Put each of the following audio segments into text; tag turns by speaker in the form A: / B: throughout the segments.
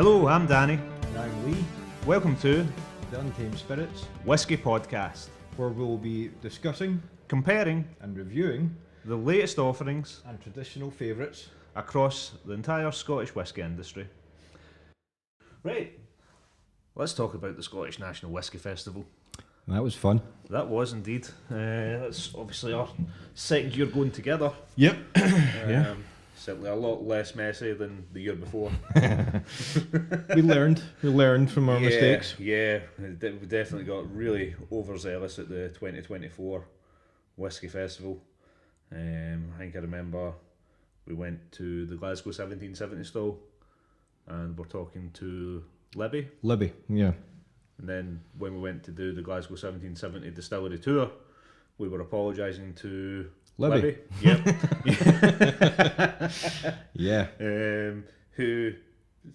A: Hello, I'm Danny.
B: And I'm Lee,
A: Welcome to
B: the Untamed Spirits,
A: Whisky Podcast,
B: where we'll be discussing
A: comparing
B: and reviewing
A: the latest offerings
B: and traditional favourites.
A: across the entire Scottish whisky industry. Right, let's talk about the Scottish National Whisky Festival.
B: That was fun.
A: That was indeed. That's obviously our second year going together.
B: Yep. Yeah.
A: Certainly a lot less messy than the year before.
B: We learned from our mistakes.
A: Yeah, we definitely got really overzealous at the 2024 Whisky Festival. I think I remember we went to the Glasgow 1770 stall and we're talking to Libby.
B: Yeah.
A: And then when we went to do the Glasgow 1770 distillery tour, we were apologising to Libby. Yep.
B: Yeah.
A: Who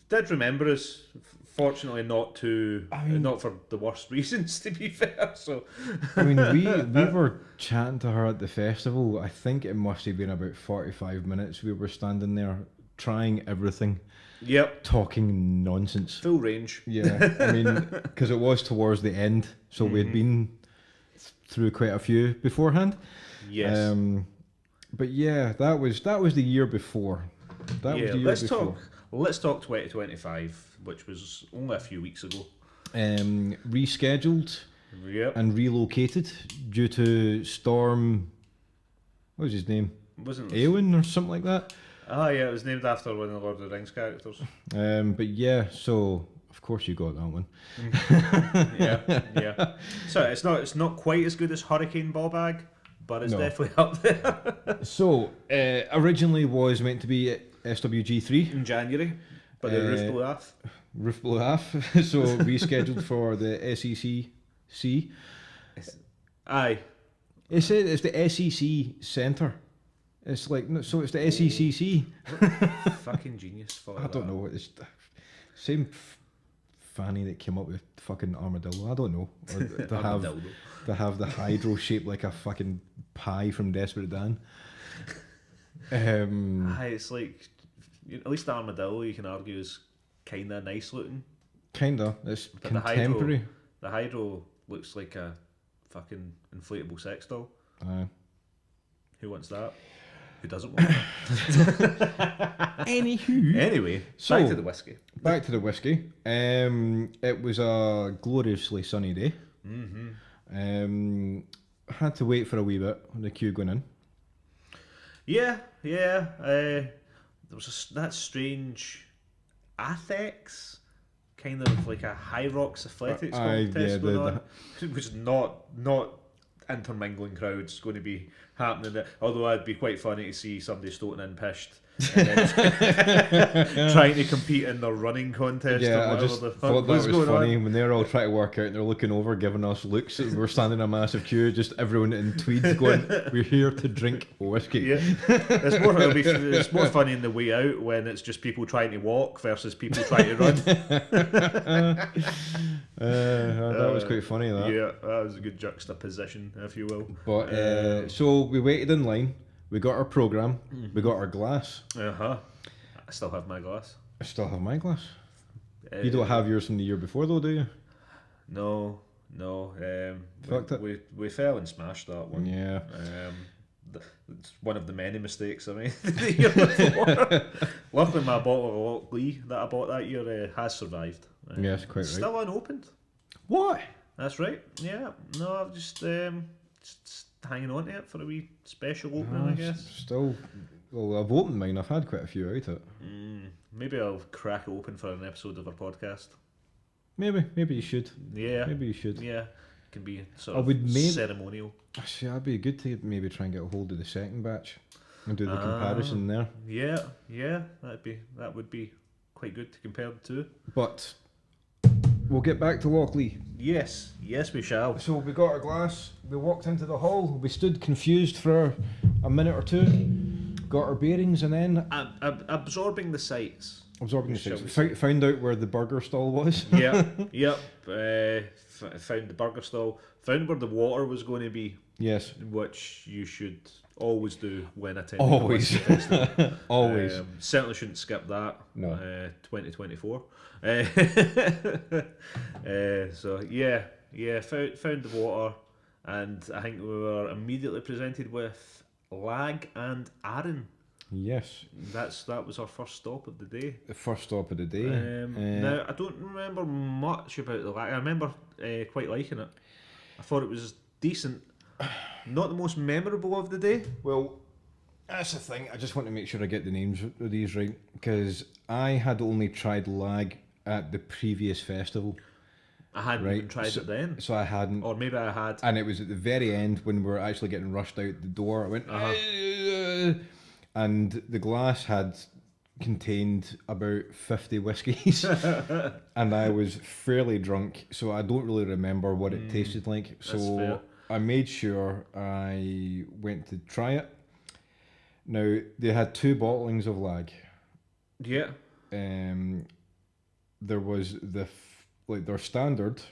A: did remember us, fortunately not for the worst reasons, to be fair. So
B: I mean, we were chatting to her at the festival. I think it must have been about 45 minutes. We were standing there trying everything.
A: Yep.
B: Talking nonsense.
A: Full range.
B: Yeah. I mean, because it was towards the end, so we'd been through quite a few beforehand.
A: Yes.
B: But yeah, that was the year before.
A: Let's talk 2025, which was only a few weeks ago.
B: Rescheduled.
A: Yep.
B: And relocated due to Storm. What was his name?
A: Wasn't it?
B: Eowyn or something like that.
A: Ah, yeah, it was named after one of the Lord of the Rings characters.
B: But yeah, so of course you got that one.
A: Yeah. So it's not quite as good as Hurricane Ballbag, but it's definitely up there.
B: So originally was meant to be at SWG3
A: in January, but the roof blew off.
B: Roof blew off, so rescheduled for the SECC.
A: Aye.
B: It's the SEC Centre. It's like, so it's the SECC.
A: Fucking genius.
B: I don't know. It's the same fanny that came up with fucking armadillo. I don't know. Or to have the hydro shaped like a fucking pie from Desperate Dan.
A: Aye, it's like, at least the armadillo you can argue is kind of nice looking.
B: Kinda. It's
A: but
B: contemporary.
A: The hydro looks like a fucking inflatable sex doll. Who wants that? Who doesn't want that? Anyway,
B: so,
A: back to the whiskey.
B: Back to the whiskey. It was a gloriously sunny day. Had to wait for a wee bit on the queue going in.
A: Yeah. There was that strange Athex, kind of like a High Rocks Athletics contest going on, which is not intermingling crowds going to be happening there. Although it'd be quite funny to see somebody stoating in pished and then trying to compete in their running contest.
B: Yeah,
A: or
B: I just thought that was funny when they're all trying to work out and they're looking over, giving us looks. We're standing in a massive queue, just everyone in tweeds going, "We're here to drink whiskey."
A: Yeah, it's more funny in the way out when it's just people trying to walk versus people trying to run.
B: That was quite funny.
A: Yeah, that was a good juxtaposition, if you will.
B: But so we waited in line. We got our programme. We got our glass.
A: I still have my glass.
B: I still have my glass. You don't have yours from the year before, though, do you?
A: No. We fell and smashed that one.
B: Yeah.
A: It's one of the many mistakes I made the year before. Luckily, my bottle of Loch Lomond that I bought that year has survived.
B: Yes, quite right.
A: Still unopened.
B: What?
A: That's right. Yeah. No, I've just hanging on to it for a wee special opening, I guess.
B: Still, well, I've opened mine. I've had quite a few out it.
A: Maybe I'll crack it open for an episode of our podcast.
B: Maybe you should.
A: Yeah.
B: Maybe you should.
A: Yeah. It can be sort of ceremonial.
B: Actually, that'd be good to maybe try and get a hold of the second batch and do the comparison there.
A: Yeah. That would be quite good to compare the two.
B: But we'll get back to Loch Lomond.
A: Yes, we shall.
B: So we got our glass, we walked into the hall, we stood confused for a minute or two, got our bearings, and then
A: absorbing the sights.
B: Found out where the burger stall was.
A: Yep. Found the burger stall. Found where the water was going to be.
B: Yes.
A: Which you should Always do when attending.
B: Always. Always.
A: Certainly shouldn't skip that.
B: No.
A: 2024. So found the water, and I think we were immediately presented with Laag and Arran.
B: Yes.
A: That was our first stop of the day.
B: The first stop of the day.
A: Now I don't remember much about the Laag. I remember quite liking it. I thought it was decent. Not the most memorable of the day.
B: Well, that's the thing. I just want to make sure I get the names of these right, because I had only tried Laag at the previous festival.
A: I hadn't even tried it then.
B: So I hadn't.
A: Or maybe I had.
B: And it was at the very end when we were actually getting rushed out the door. I went, and the glass had contained about 50 whiskies. And I was fairly drunk, so I don't really remember what it tasted like. So I made sure I went to try it. Now, they had 2 bottlings of Laag.
A: Yeah.
B: There was their standard.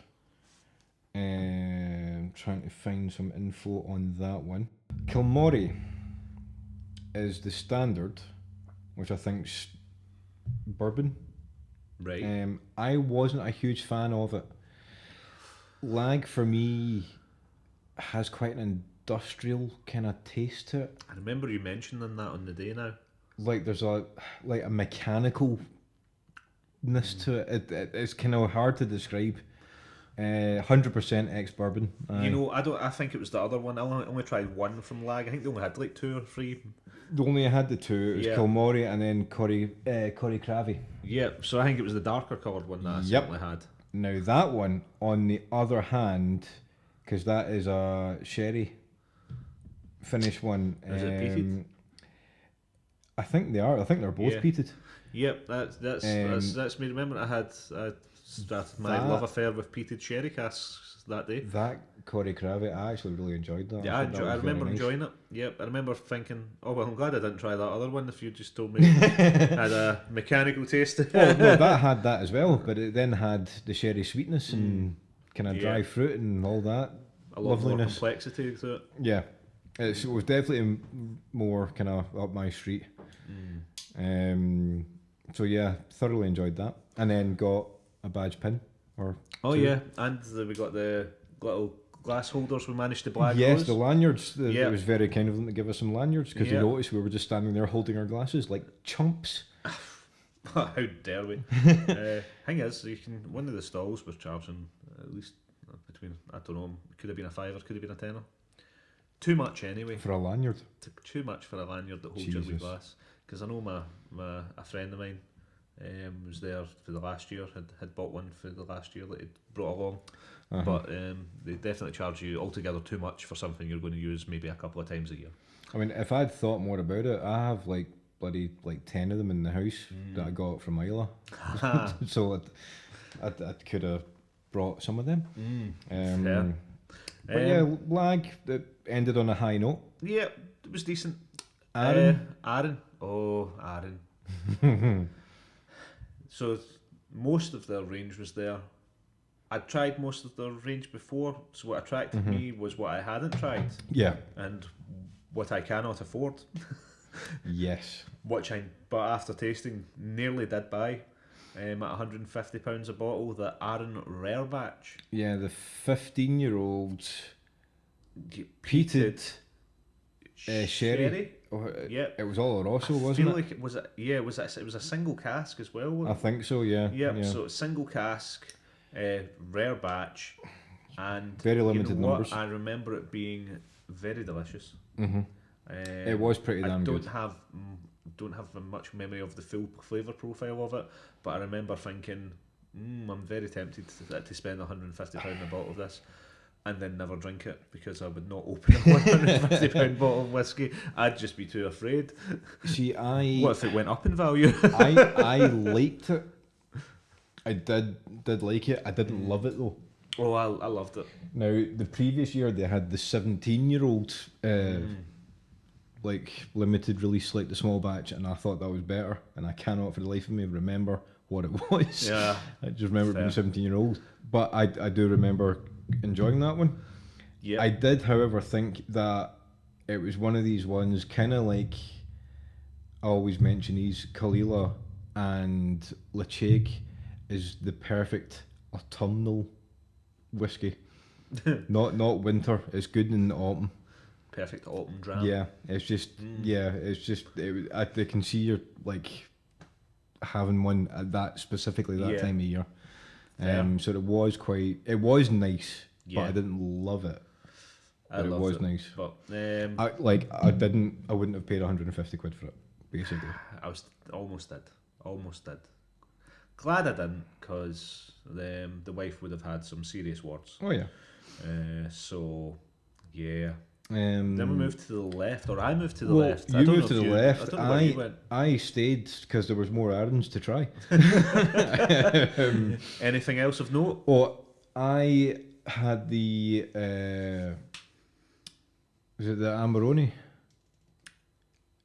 B: Trying to find some info on that one. Kilmorey is the standard, which I think's bourbon.
A: Right.
B: I wasn't a huge fan of it. Laag for me has quite an industrial kind of taste to it.
A: I remember you mentioning that on the day now.
B: Like there's a mechanicalness to it. It's kind of hard to describe. 100% ex-bourbon.
A: I think it was the other one. I only tried one from Laag. I think they only had like 2 or 3.
B: They only had the 2. It was Kilmorey and then Corrie Cravie.
A: Yeah, so I think it was the darker coloured one that I certainly had.
B: Now that one, on the other hand, because that is a sherry finish one.
A: Is it peated?
B: I think they are. I think they're both peated.
A: Yep, that's me. Remember, I started my love affair with peated sherry casks that day.
B: That Corrie Cravie, I actually really enjoyed that.
A: Yeah, I remember enjoying it. Yep, I remember thinking, oh well, I'm glad I didn't try that other one. If you just told me it had a mechanical taste.
B: Oh no, that had that as well, but it then had the sherry sweetness and kind of dry fruit and all that.
A: A lot more complexity to it.
B: Yeah, it was definitely more kind of up my street. So yeah, thoroughly enjoyed that, and then got a badge pin or two.
A: And we got the little glass holders we managed to blag.
B: Yes, the lanyards. It was very kind of them to give us some lanyards, because they noticed we were just standing there holding our glasses like chumps.
A: How dare we? Thing is, one of the stalls was charging at least between, I don't know, it could have been a £5, could have been a £10. Too much anyway.
B: For a lanyard?
A: Too much for a lanyard that holds your wee glass. Because I know a friend of mine was there for the last year, had bought one for the last year that he'd brought along. But they definitely charge you altogether too much for something you're going to use maybe a couple of times a year.
B: I mean, if I'd thought more about it, I have like 10 of them in the house that I got from Isla. So I could have brought some of them. But yeah, Laag, it ended on a high note.
A: Yeah, it was decent.
B: Arran.
A: Oh, Arran. So most of their range was there. I'd tried most of their range before, so what attracted me was what I hadn't tried. Yeah. And what I cannot afford.
B: Yes.
A: But after tasting, nearly did buy at £150 a bottle, the Arran Rare Batch.
B: Yeah, the 15-year-old peated sherry.
A: Yeah,
B: it was Oloroso, wasn't it?
A: Like it was. It was a single cask as well.
B: I think so. Yeah.
A: Yep. So single cask, rare batch, and
B: very limited numbers.
A: I remember it being very delicious.
B: It was pretty damn good.
A: I don't have much memory of the full flavour profile of it, but I remember thinking, I'm very tempted to spend £150 on a bottle of this, and then never drink it, because I would not open a £150 bottle of whiskey. I'd just be too afraid.
B: See,
A: what if it went up in value?
B: I liked it. I did like it. I didn't love it though.
A: Oh, I loved it.
B: Now, the previous year they had the 17-year-old like limited release, like the small batch, and I thought that was better, and I cannot for the life of me remember what it was.
A: Yeah.
B: I just remember it being 17-year-old. But I do remember enjoying that one.
A: Yeah.
B: I did, however, think that it was one of these ones, kind of like I always mention these, Kalila and Laag is the perfect autumnal whiskey. not winter. It's good in the autumn.
A: Perfect autumn dram.
B: Yeah, it's just I can see you're like having one at that specifically that time of year. So it was nice, but I didn't love it. But it was nice.
A: But
B: I wouldn't have paid 150 quid for it, basically.
A: I almost did. Glad I didn't, because the wife would have had some serious words.
B: Oh yeah.
A: So yeah.
B: Then
A: we moved to the left, or I moved to the left.
B: You moved to the left.
A: I don't know where you went.
B: I stayed because there was more Arrans to try.
A: Anything else of note?
B: Oh, I had the was it the Amarone?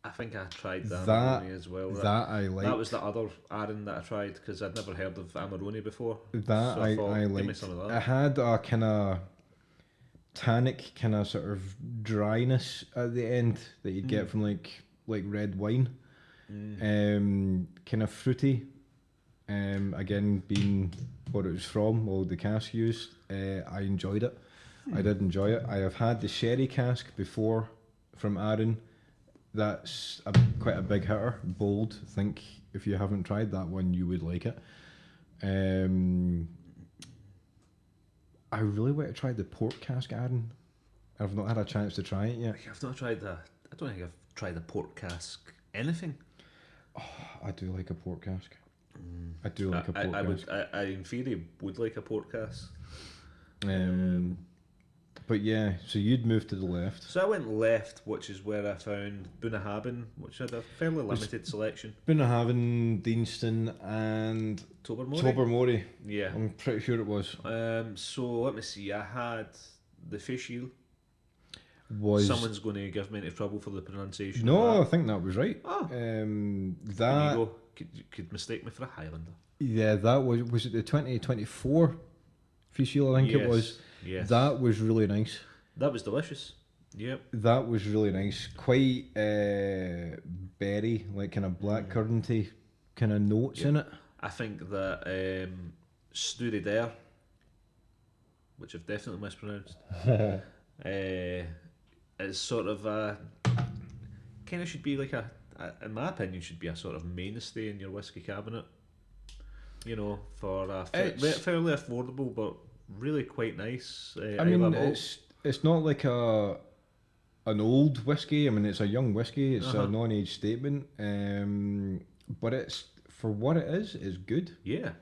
A: I think I tried the Amarone as well.
B: That I liked.
A: That was the other Arran that I tried, because I'd never heard of Amarone before.
B: That
A: so
B: I
A: give me
B: liked.
A: some of that.
B: It had a kind of tannic, kind of sort of dryness at the end that you'd get from like red wine. Kind of fruity. Again, being what it was from, or the cask used, I enjoyed it. I did enjoy it. I have had the sherry cask before from Arran. That's quite a big hitter, bold. I think if you haven't tried that one, you would like it. I really want to try the port cask Arran. I've not had a chance to try it yet.
A: I've not tried I don't think I've tried the port cask anything.
B: Oh, I do like a port cask. I do like a port cask.
A: I in theory would like a port cask.
B: But yeah, so you'd moved to the left.
A: So I went left, which is where I found Bunnahabhain, which had a fairly limited selection.
B: Bunnahabhain, Deanston and Tobermory.
A: Yeah.
B: I'm pretty sure it was.
A: So let me see, I had the fish eel.
B: Someone's
A: going to give me any trouble for the pronunciation.
B: No, I think that was right.
A: Oh.
B: That
A: There you go. Could mistake me for a Highlander.
B: Yeah, that was it the 2024 fish eel, I think it was.
A: Yes.
B: That was really nice.
A: That was delicious. Yep.
B: That was really nice. Quite berry, like kind of black curranty kind of notes in it.
A: I think that Stewed Dare, which I've definitely mispronounced, is sort of a kind of should be like in my opinion, should be a sort of mainstay in your whiskey cabinet. You know, for a fairly affordable but really quite nice.
B: I mean, it's not like an old whiskey. I mean, it's a young whiskey. It's a non-age statement. But it's, for what it is good.
A: Yeah,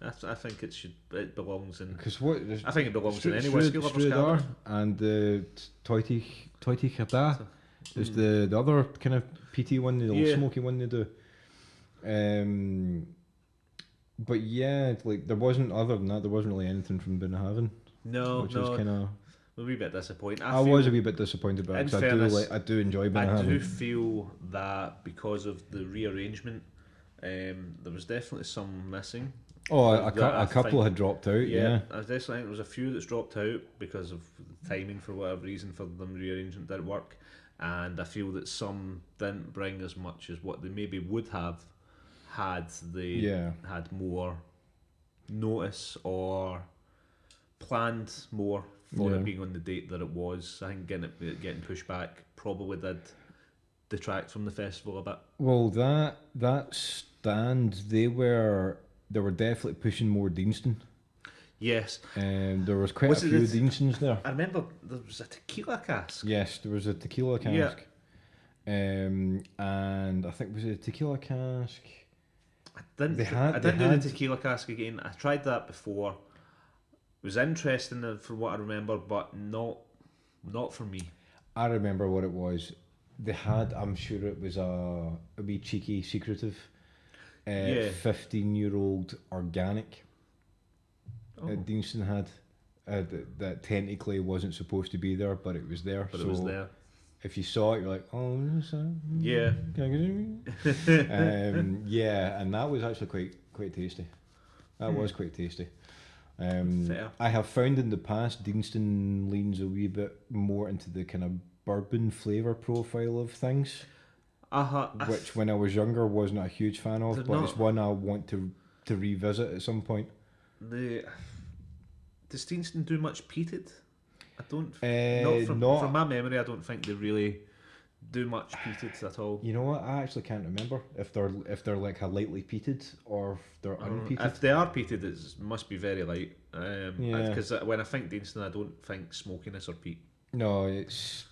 A: I think it belongs in.
B: Because
A: I think it belongs in any whiskey lover's cabinet.
B: And the Toiti Chata is the other kind of PT one, the old smoky one they do. But yeah, like other than that, there wasn't really anything from Bunnahabhain.
A: No,
B: which was kind of
A: a wee bit disappointing.
B: I was a wee bit disappointed about it, because I do enjoy Bunnahabhain.
A: I do feel that because of the rearrangement, there was definitely some missing.
B: Oh, a couple had dropped out. Yeah,
A: I definitely think there was a few that's dropped out because of the timing, for whatever reason, for them rearrangement didn't work, and I feel that some didn't bring as much as what they maybe would have had they had more notice or planned more for it being on the date that it was. I think getting pushed back probably did detract from the festival a bit.
B: Well, that stand, they were definitely pushing more Deanston.
A: Yes.
B: There was quite a few Deanstons there.
A: I remember there was a tequila cask.
B: Yes, there was a tequila cask.
A: Yeah.
B: And I think was it a tequila cask.
A: I didn't do the tequila cask again. I tried that before. It was interesting from what I remember, but not for me.
B: I remember what it was. They had, I'm sure it was a wee cheeky, secretive 15-year-old organic Deanston had that technically wasn't supposed to be there, but it was there.
A: But it was there.
B: If you saw it, you're like, oh,
A: yeah.
B: Can I and that was actually quite tasty. That was quite tasty.
A: Fair.
B: I have found in the past Deanston leans a wee bit more into the kind of bourbon flavour profile of things,
A: Uh-huh.
B: which when I was younger wasn't a huge fan of,
A: They're
B: but
A: not-
B: it's one I want to revisit at some point.
A: Does Steenson do much peated? I don't.
B: Not
A: From my memory, I don't think they really do much peated at all.
B: You know what? I actually can't remember if they're like a lightly peated or if they're unpeated.
A: If they are peated, it must be very light.
B: Yeah.
A: Because when I think Deanston, I don't think smokiness or peat.
B: No, it's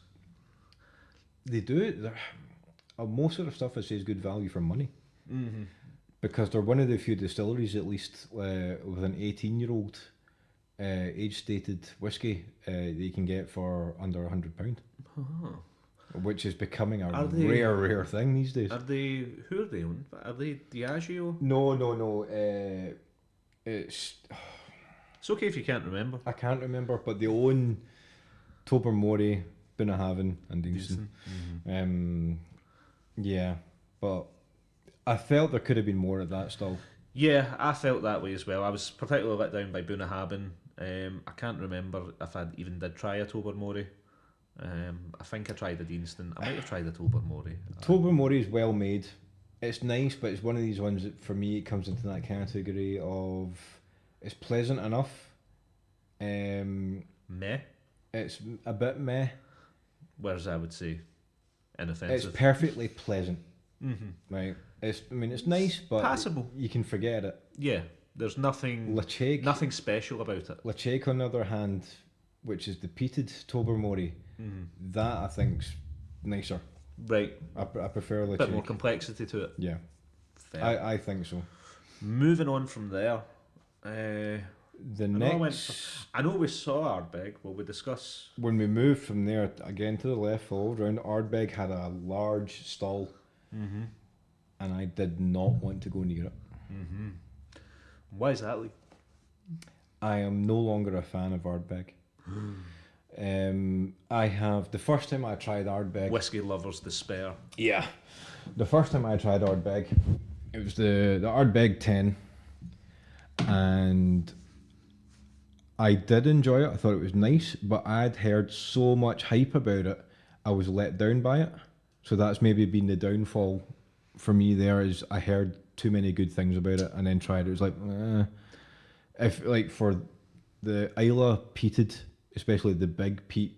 B: they do it. Most of the stuff I say is good value for money.
A: Mm-hmm.
B: Because they're one of the few distilleries, at least with an 18-year-old age-stated whiskey that you can get for under £100, which is becoming a rare thing these days.
A: Who are they owned? Are they Diageo?
B: No. It's
A: okay if you can't remember.
B: I can't remember, but they own Tobermory, Bunnahabhain, and Deanston.
A: Mm-hmm.
B: Yeah, but I felt there could have been more at that stall.
A: Yeah, I felt that way as well. I was particularly let down by Bunnahabhain. I can't remember if I even did try a Tobermory. I think I tried a Deanston. I might have tried a Tobermory.
B: Tobermory is well made. It's nice, but it's one of these ones that for me it comes into that category of it's pleasant enough.
A: Meh.
B: It's a bit meh.
A: Whereas I would say inoffensive.
B: It's perfectly pleasant.
A: Mm-hmm.
B: Right. It's nice, but
A: passable.
B: You can forget it.
A: Yeah. There's nothing special about it.
B: Laag, on the other hand, which is the peated Tobermory, that I think's nicer.
A: Right.
B: I prefer Laag.
A: A bit more complexity to it.
B: Yeah.
A: Fair.
B: I think so.
A: Moving on from there. I know we saw Ardbeg. Will we discuss?
B: When we moved from there again to the left, followed round, Ardbeg had a large stall, and I did not want to go near it.
A: Why is that, Lee?
B: I am no longer a fan of Ardbeg. I have the first time I tried Ardbeg.
A: Whiskey lovers despair.
B: Yeah, the first time I tried Ardbeg, it was the Ardbeg 10, and I did enjoy it. I thought it was nice, but I'd heard so much hype about it, I was let down by it. So that's maybe been the downfall for me. There is I heard too many good things about it, and then tried it. It was like, if like for the Isla peated, especially the big peat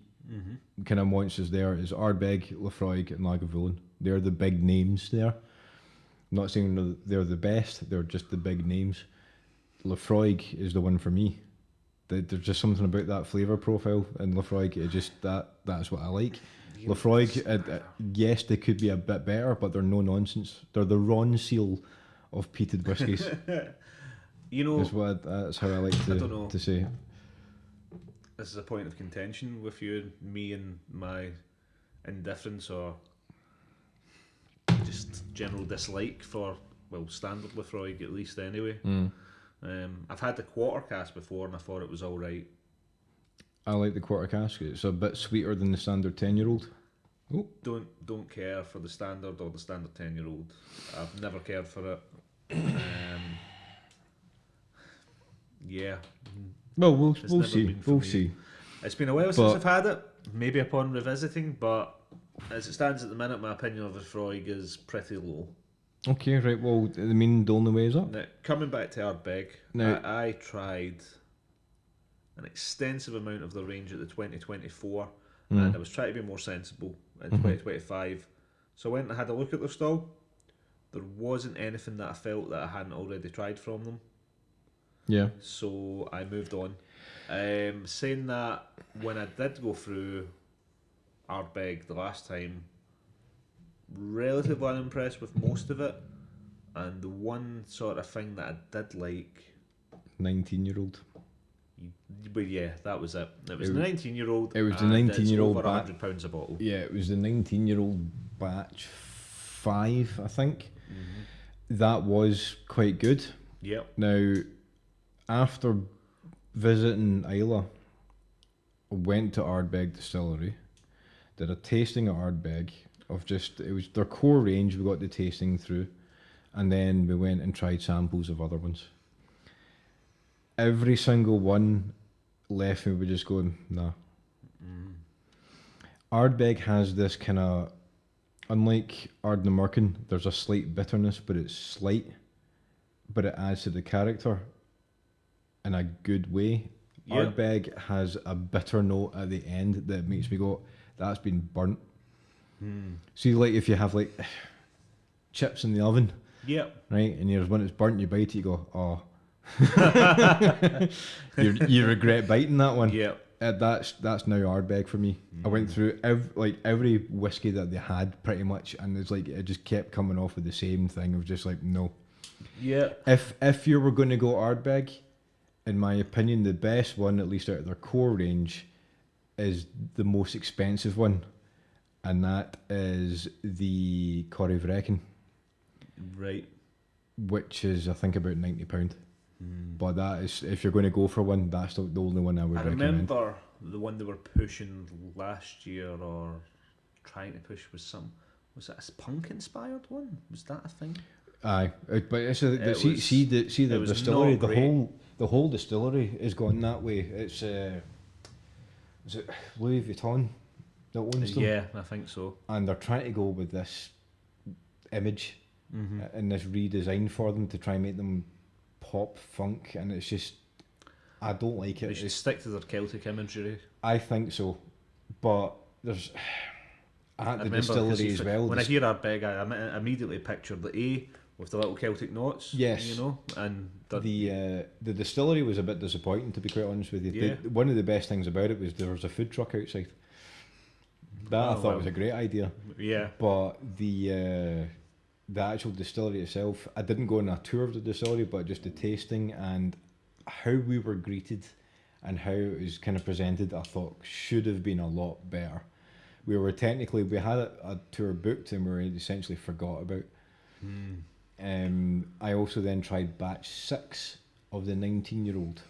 B: kind of monsters, there is Ardbeg, Laphroaig, and Lagavulin. They're the big names there. I'm not saying they're the best. They're just the big names. Laphroaig is the one for me. There's just something about that flavour profile in Laphroaig. It just that's what I like. Laphroaig, yes, they could be a bit better, but they're no nonsense. They're the Ron Seal of peated whiskies.
A: You know,
B: that's how I like to say it.
A: This is a point of contention with you, me, and my indifference or just general dislike for standard Laphroaig at least anyway. I've had the quarter cask before and I thought it was all right.
B: I like the quarter cask. It's a bit sweeter than the standard 10-year-old. Oh.
A: Don't care for the standard or the standard 10-year-old. I've never cared for it. Yeah.
B: Well, we'll see. We'll see.
A: It's been a while since I've had it. Maybe upon revisiting, but as it stands at the minute, my opinion of Laphroaig is pretty low.
B: Okay, right. Well, I mean, the only way is up.
A: Now, coming back to Ardbeg, I tried an extensive amount of the range at the 2024, and I was trying to be more sensible in 2025. So I went and had a look at their stall. There wasn't anything that I felt that I hadn't already tried from them.
B: Yeah.
A: So I moved on. Saying that, when I did go through Ardbeg the last time, relatively unimpressed with most of it, and the one sort of thing that I did like,
B: 19-year-old.
A: But yeah, that was it. It was the 19-year-old.
B: It was the 19-year-old.
A: Over £100 a bottle.
B: Yeah, it was the 19-year-old batch 5, I think. That was quite good.
A: Yep.
B: Now, after visiting Isla, I went to Ardbeg Distillery, did a tasting at Ardbeg of it was their core range we got the tasting through, and then we went and tried samples of other ones. Every single one left me with just going, nah. Ardbeg has this kind of, unlike Ardnamurchan, there's a slight bitterness, but it's slight, but it adds to the character in a good way. Yep. Ardbeg has a bitter note at the end that makes me go, that's been burnt. See, like if you have like chips in the oven,
A: yep,
B: right, and when it's burnt, you bite it, you go, oh. you regret biting that one.
A: Yep.
B: That's now Ardbeg for me. I went through every whiskey that they had pretty much, and it's like it just kept coming off with the same thing. It was just like, no.
A: Yeah.
B: If you were going to go Ardbeg, in my opinion, the best one, at least out of their core range, is the most expensive one, and that is the Corryvreckan.
A: Right.
B: Which is, I think, about £90. But that is, if you're going to go for one, that's the only one I would recommend.
A: I remember the one they were pushing last year, or trying to push, was it a punk inspired one? Was that a thing?
B: Aye, but it's the distillery, the whole distillery is going that way. It's is it Louis Vuitton that owns them?
A: Yeah, I think so.
B: And they're trying to go with this image and this redesign for them to try and make them pop funk, and it's just, I don't like it.
A: They should stick to their Celtic imagery.
B: I think so, but there's at the distillery as well.
A: When I hear Ardbeg, I immediately picture the A with the little Celtic knots.
B: Yes,
A: you know, and
B: the distillery was a bit disappointing, to be quite honest with you.
A: Yeah.
B: One of the best things about it was there was a food truck outside. That I thought was a great idea.
A: Yeah,
B: but the actual distillery itself, I didn't go on a tour of the distillery, but just the tasting and how we were greeted and how it was kind of presented, I thought should have been a lot better. We had a tour booked and we were essentially forgot about. I also then tried batch 6 of the 19-year-old.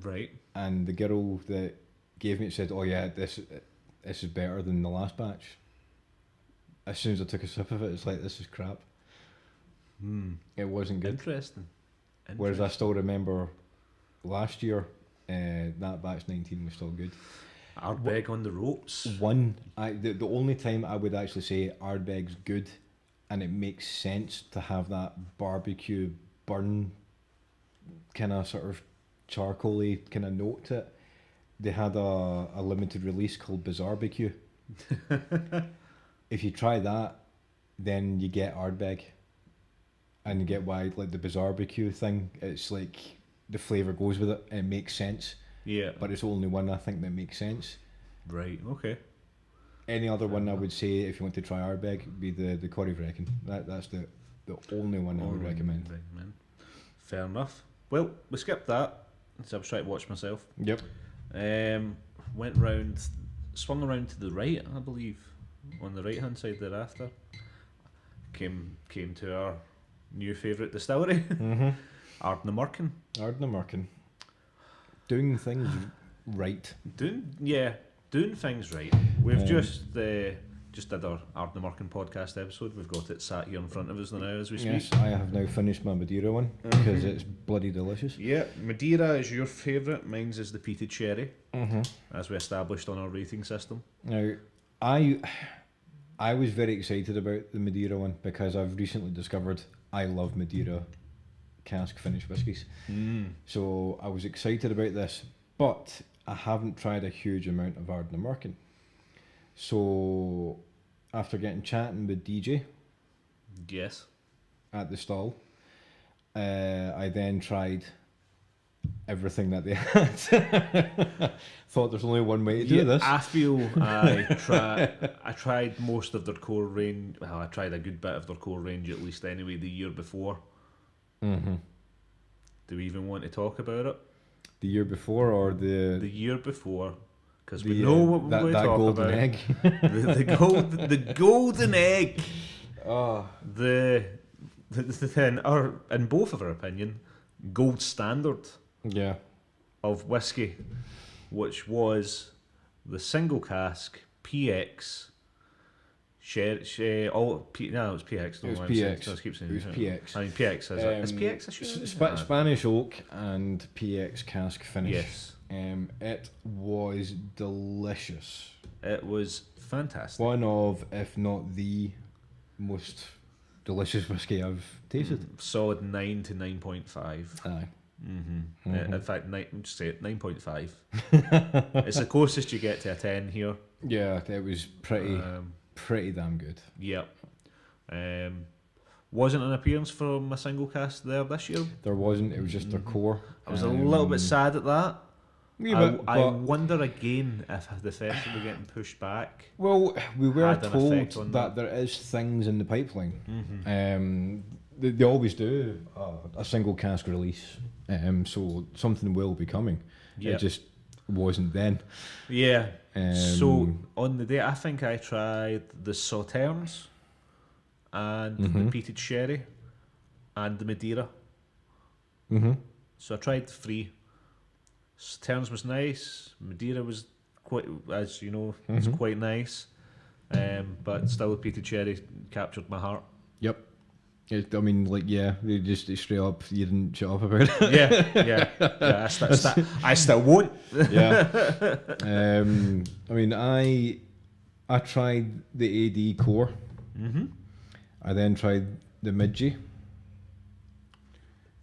A: Right.
B: And the girl that gave me it said, oh yeah, this is better than the last batch. As soon as I took a sip of it, it's like, this is crap. It wasn't good.
A: Interesting.
B: Whereas I still remember last year, that batch 19 was still good.
A: Ardbeg on the ropes.
B: The only time I would actually say Ardbeg's good, and it makes sense to have that barbecue burn kind of sort of charcoaly kind of note to it. They had a limited release called Bizarrebecue. If you try that, then you get Ardbeg, and you get why, like the Bizarrebecue thing. It's like the flavour goes with it, and it makes sense.
A: Yeah.
B: But it's only one I think that makes sense.
A: Right. Okay.
B: Any other one I would say, if you want to try Ardbeg, would be the Corryvreckan. That's the only one I would recommend.
A: Fair enough. Well, we skipped that. So I was trying to watch myself.
B: Yep.
A: Swung around to the right, I believe, on the right hand side thereafter. Came to our new favourite distillery, Ardnamurchan.
B: Ardnamurchan. Doing things right.
A: Doing things right. We've just did our Ardnamurchan podcast episode. We've got it sat here in front of us now as we speak.
B: Yes, I have now finished my Madeira one because it's bloody delicious.
A: Yeah, Madeira is your favourite. Mine's is the peated sherry, as we established on our rating system.
B: Now, I was very excited about the Madeira one because I've recently discovered I love Madeira cask finished whiskies. So I was excited about this, but I haven't tried a huge amount of Ardnamurchan. So after chatting with DJ,
A: yes,
B: at the stall, I then tried everything that they had. Thought there's only one way to do this.
A: I feel I tried most of their core range. Well, I tried a good bit of their core range at least anyway the year before. Do we even want to talk about it?
B: The year before or the
A: year before? Because we know what we're going to talk
B: golden
A: about.
B: Egg.
A: the golden egg.
B: Oh.
A: The in both of our opinion, gold standard.
B: Yeah.
A: Of whiskey, which was the single cask PX. It was PX.
B: It was PX.
A: It
B: was PX.
A: PX is PX a
B: Spanish oak and PX cask finish.
A: Yes.
B: It was delicious.
A: It was fantastic.
B: One of, if not the most delicious whiskey I've tasted.
A: Solid 9 to 9.5.
B: Aye.
A: In fact, just say it, 9.5. It's the closest you get to a 10 here.
B: Yeah, it was pretty damn good.
A: Yep. Wasn't an appearance from a single cast there this year.
B: There wasn't. It was just their core.
A: I was a little bit sad at that. I wonder again if the festival getting pushed back.
B: Well, we were told that there is things in the pipeline. They always do a single cask release, so something will be coming.
A: Yep.
B: It just wasn't then.
A: Yeah. So on the day, I think I tried the Sauternes and the peated sherry and the Madeira. So I tried 3. Sauternes was nice. Madeira was quite, as you know, it's quite nice. But still, the peated sherry captured my heart.
B: Yep. I mean, like, yeah, they just straight up, you didn't shut up about it.
A: Yeah. I still won't.
B: Yeah. I mean, I tried the AD core. I then tried the Midgie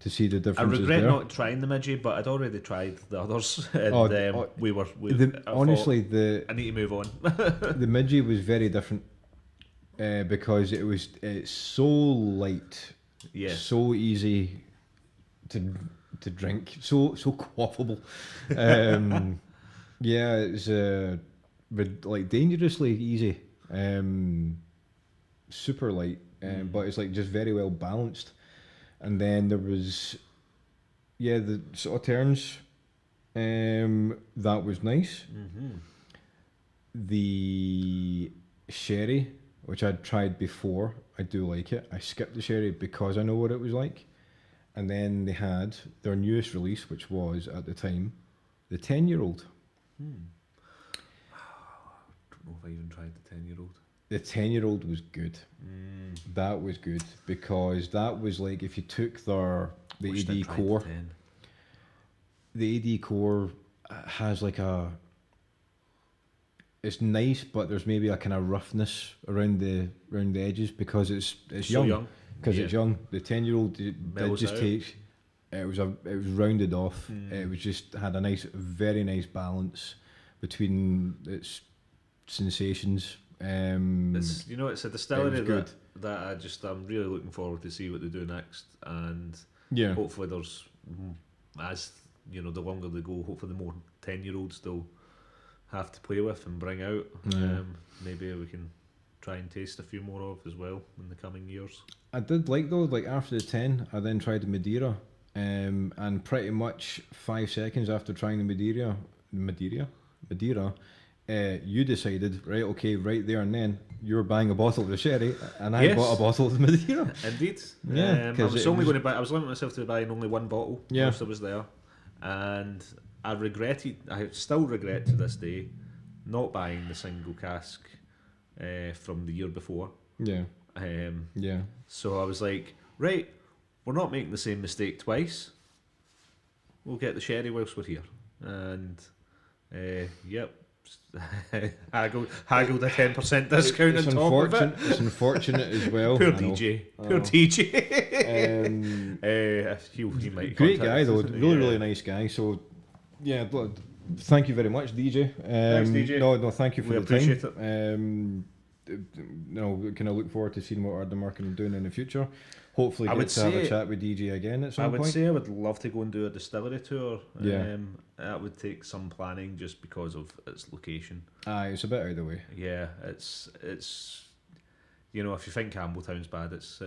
B: to see the differences.
A: I regret
B: there.
A: not trying the Midgie, but I'd already tried the others. And
B: honestly,
A: I need to move on.
B: The Midgie was very different. Because it's so light, so easy to drink, so quaffable. Yeah, it's like dangerously easy, super light, but it's like just very well balanced. And then there was, the Sauternes, that was nice. The sherry, which I'd tried before, I do like it. I skipped the sherry because I know what it was like. And then they had their newest release, which was, at the time, the 10-year-old.
A: I don't know if I even tried the 10-year-old.
B: The 10-year-old was good. That was good, because that was like, if you took the AD core, the AD core has like it's nice, but there's maybe a kind of roughness around the edges because it's young. Because it's young. The 10-year-old did just take. It was rounded off. It was just had a very nice balance between its sensations.
A: It's a distillery that I'm really looking forward to see what they do next, and hopefully there's, as you know, the longer they go, hopefully the more 10-year-olds they'll have to play with and bring out. Maybe we can try and taste a few more of as well in the coming years.
B: I did like though, like after the 10, I then tried the Madeira, and pretty much 5 seconds after trying the Madeira, you decided, right there and then, you were buying a bottle of the sherry, and I bought a bottle of the Madeira.
A: Indeed.
B: Yeah,
A: I was limiting myself to buying only one bottle whilst I was there, and I still regret to this day not buying the single cask from the year before. So I was like, right, we're not making the same mistake twice. We'll get the sherry whilst we're here. And haggled a 10% discount on top of it.
B: It's unfortunate as well.
A: Poor DJ. He might
B: great guy though, really nice guy. So yeah, thank you very much, DJ.
A: Thanks, DJ.
B: No, thank you for the time.
A: We appreciate it.
B: Kind of look forward to seeing what Ardnamurchan are doing in the future. Hopefully get to have a chat with DJ again at some point.
A: I would say I would love to go and do a distillery tour. That would take some planning just because of its location.
B: It's a bit out of the way.
A: Yeah, it's if you think Campbelltown's bad, it's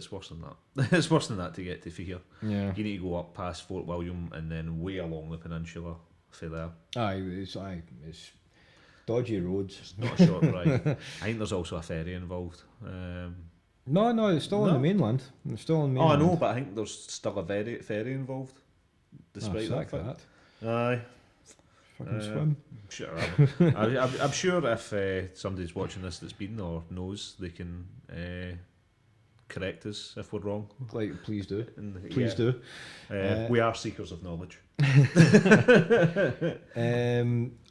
A: worse than that. It's worse than that to get to here.
B: Yeah.
A: You need to go up past Fort William and then way along the peninsula for there.
B: It's dodgy roads.
A: It's not a short ride. I think there's also a ferry involved.
B: No, it's still on the mainland. It's still on the mainland.
A: I know, but I think there's still a ferry involved. Despite that. Aye.
B: Fucking swim.
A: Sure, I'm sure if somebody's watching this that's been or knows, they can correct us if we're wrong.
B: Like, please do.
A: And,
B: Please do.
A: We are seekers of knowledge.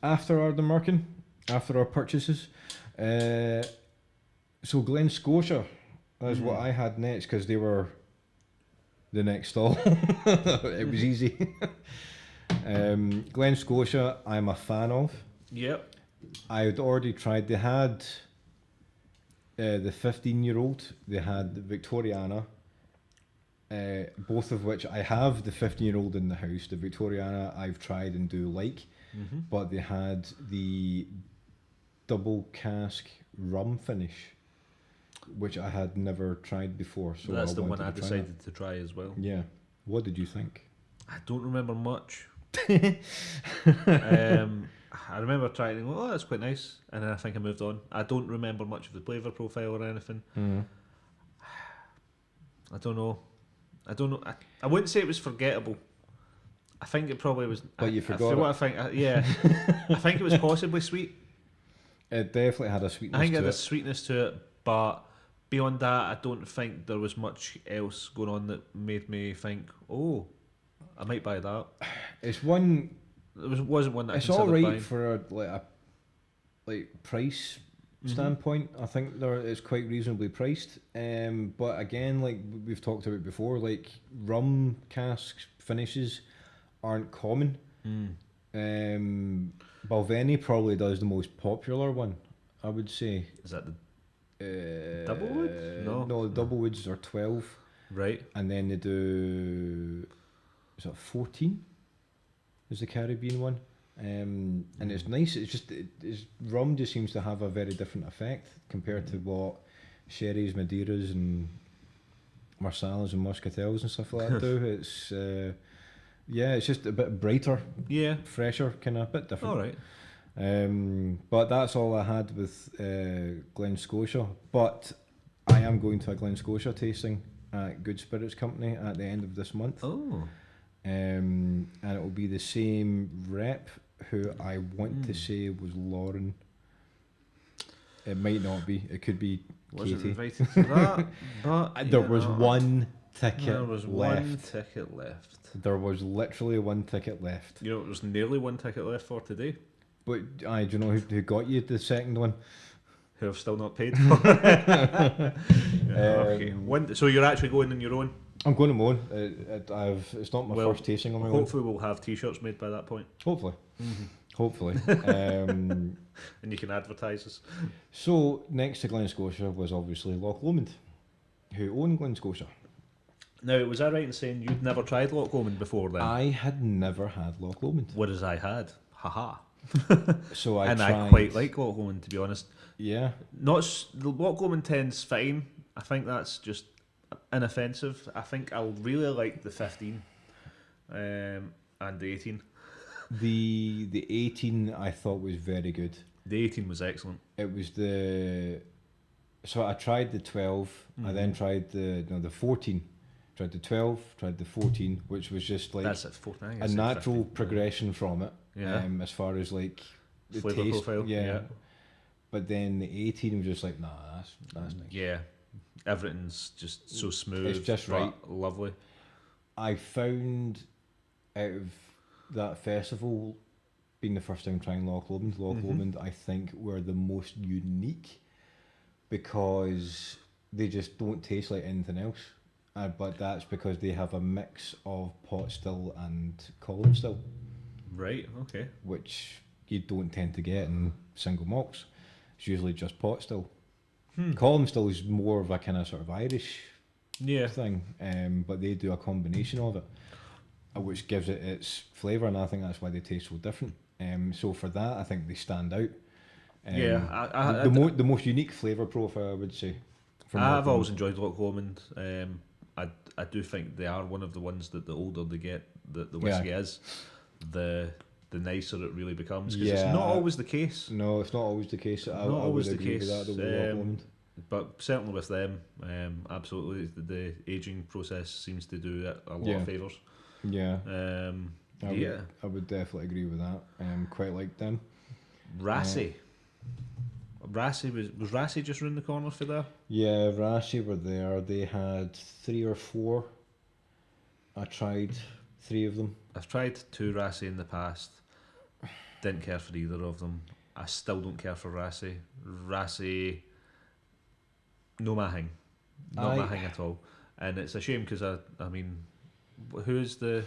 B: After Ardnamurchan, after our purchases, so Glen Scotia is what I had next, because they were the next stall. It was easy. Glen Scotia, I'm a fan of.
A: Yep.
B: I had already tried. They had the 15-year-old. They had the Victoriana. Both of which I have the 15-year-old in the house. The Victoriana I've tried and do like, but they had the double cask rum finish, which I had never tried before. So
A: that's the one I decided to try as well.
B: Yeah. What did you think?
A: I don't remember much. I remember trying to go, oh, that's quite nice, and then I think I moved on. I don't remember much of the flavour profile or anything. I don't know. I wouldn't say it was forgettable. I think it probably was.
B: But you forgot.
A: What I think, yeah. I think it was possibly sweet.
B: It definitely had a sweetness.
A: I think
B: to
A: it had
B: it.
A: a sweetness to it, but beyond that, I don't think there was much else going on that made me think, oh, I might buy that.
B: It's one.
A: It wasn't one that
B: It's
A: I
B: all
A: considered
B: right
A: buying.
B: for a price standpoint. I think it's quite reasonably priced. But again, like we've talked about before, like rum casks finishes aren't common. Balvenie probably does the most popular one, I would say.
A: Is that the Doublewood?
B: No, the Doublewoods are 12.
A: Right.
B: And then they do, is it 14? Is the Caribbean one. And it's nice. It's just rum just seems to have a very different effect compared to what sherries, Madeiras, and Marsalas and Muscatels and stuff like that do. It's it's just a bit brighter, fresher, kind of a bit different.
A: All right.
B: But that's all I had with Glen Scotia. But I am going to a Glen Scotia tasting at Good Spirits Company at the end of this month.
A: Oh.
B: And it will be the same rep who I want to say was Lauren. It might not be. It could be
A: Wasn't
B: Katie.
A: invited to that, but
B: There was one ticket
A: There was
B: left.
A: one ticket left.
B: There was literally one ticket left.
A: You know, there's nearly one ticket left for today.
B: But do you know who got you the second one?
A: Who have still not paid for it. Okay. So you're actually going on your own?
B: I'm going to my own. It's not my first tasting on my own.
A: Hopefully we'll have t-shirts made by that point.
B: Hopefully. Hopefully.
A: And you can advertise us.
B: So next to Glen Scotia was obviously Loch Lomond, who own Glen Scotia.
A: Now, was I right in saying you'd never tried Loch Lomond before then?
B: I had never had Loch Lomond.
A: Whereas I had. Haha.
B: So I
A: quite like Loch Lomond, to be honest.
B: Yeah.
A: The Loch Lomond 10's fine. I think that's just inoffensive. I think I'll really like the 15 and the 18.
B: The 18 I thought was very good.
A: The 18 was excellent.
B: It was so I tried the 12. I then tried the 14. Tried the 12. Tried the 14, which was just like
A: that's a
B: natural progression from it.
A: Yeah.
B: As far as like the
A: flavour
B: taste
A: profile. Yeah.
B: But then the 18 was just like, nah, that's nice.
A: Yeah. Everything's just so smooth.
B: It's just right.
A: Lovely.
B: I found out of that festival, being the first time trying Loch Lomond, Lomond I think were the most unique because they just don't taste like anything else. But that's because they have a mix of pot still and column still.
A: Right, okay.
B: Which you don't tend to get in single malts. It's usually just pot still. Column still is more of a kind of sort of Irish thing, but they do a combination of it, which gives it its flavour, and I think that's why they taste so different. So for that, I think they stand out. The most unique flavour profile, I would say.
A: I've always enjoyed Loch Lomond. I do think they are one of the ones that the older they get, the whiskey is, the nicer it really becomes. Because it's not always the case.
B: No, it's not always the case. I would agree with that. Loch Lomond.
A: But certainly with them, absolutely, the aging process seems to do a lot of favours.
B: Yeah. I would definitely agree with that. Quite like them.
A: Rassy. Rassie was Rassie just round the corner for there?
B: Yeah, Rassie were there. They had 3 or 4. I tried 3 of them.
A: I've tried 2 Rassie in the past. Didn't care for either of them. I still don't care for Rassie. Rassie, no my thing. Not my thing at all. And it's a shame because I mean, who's the?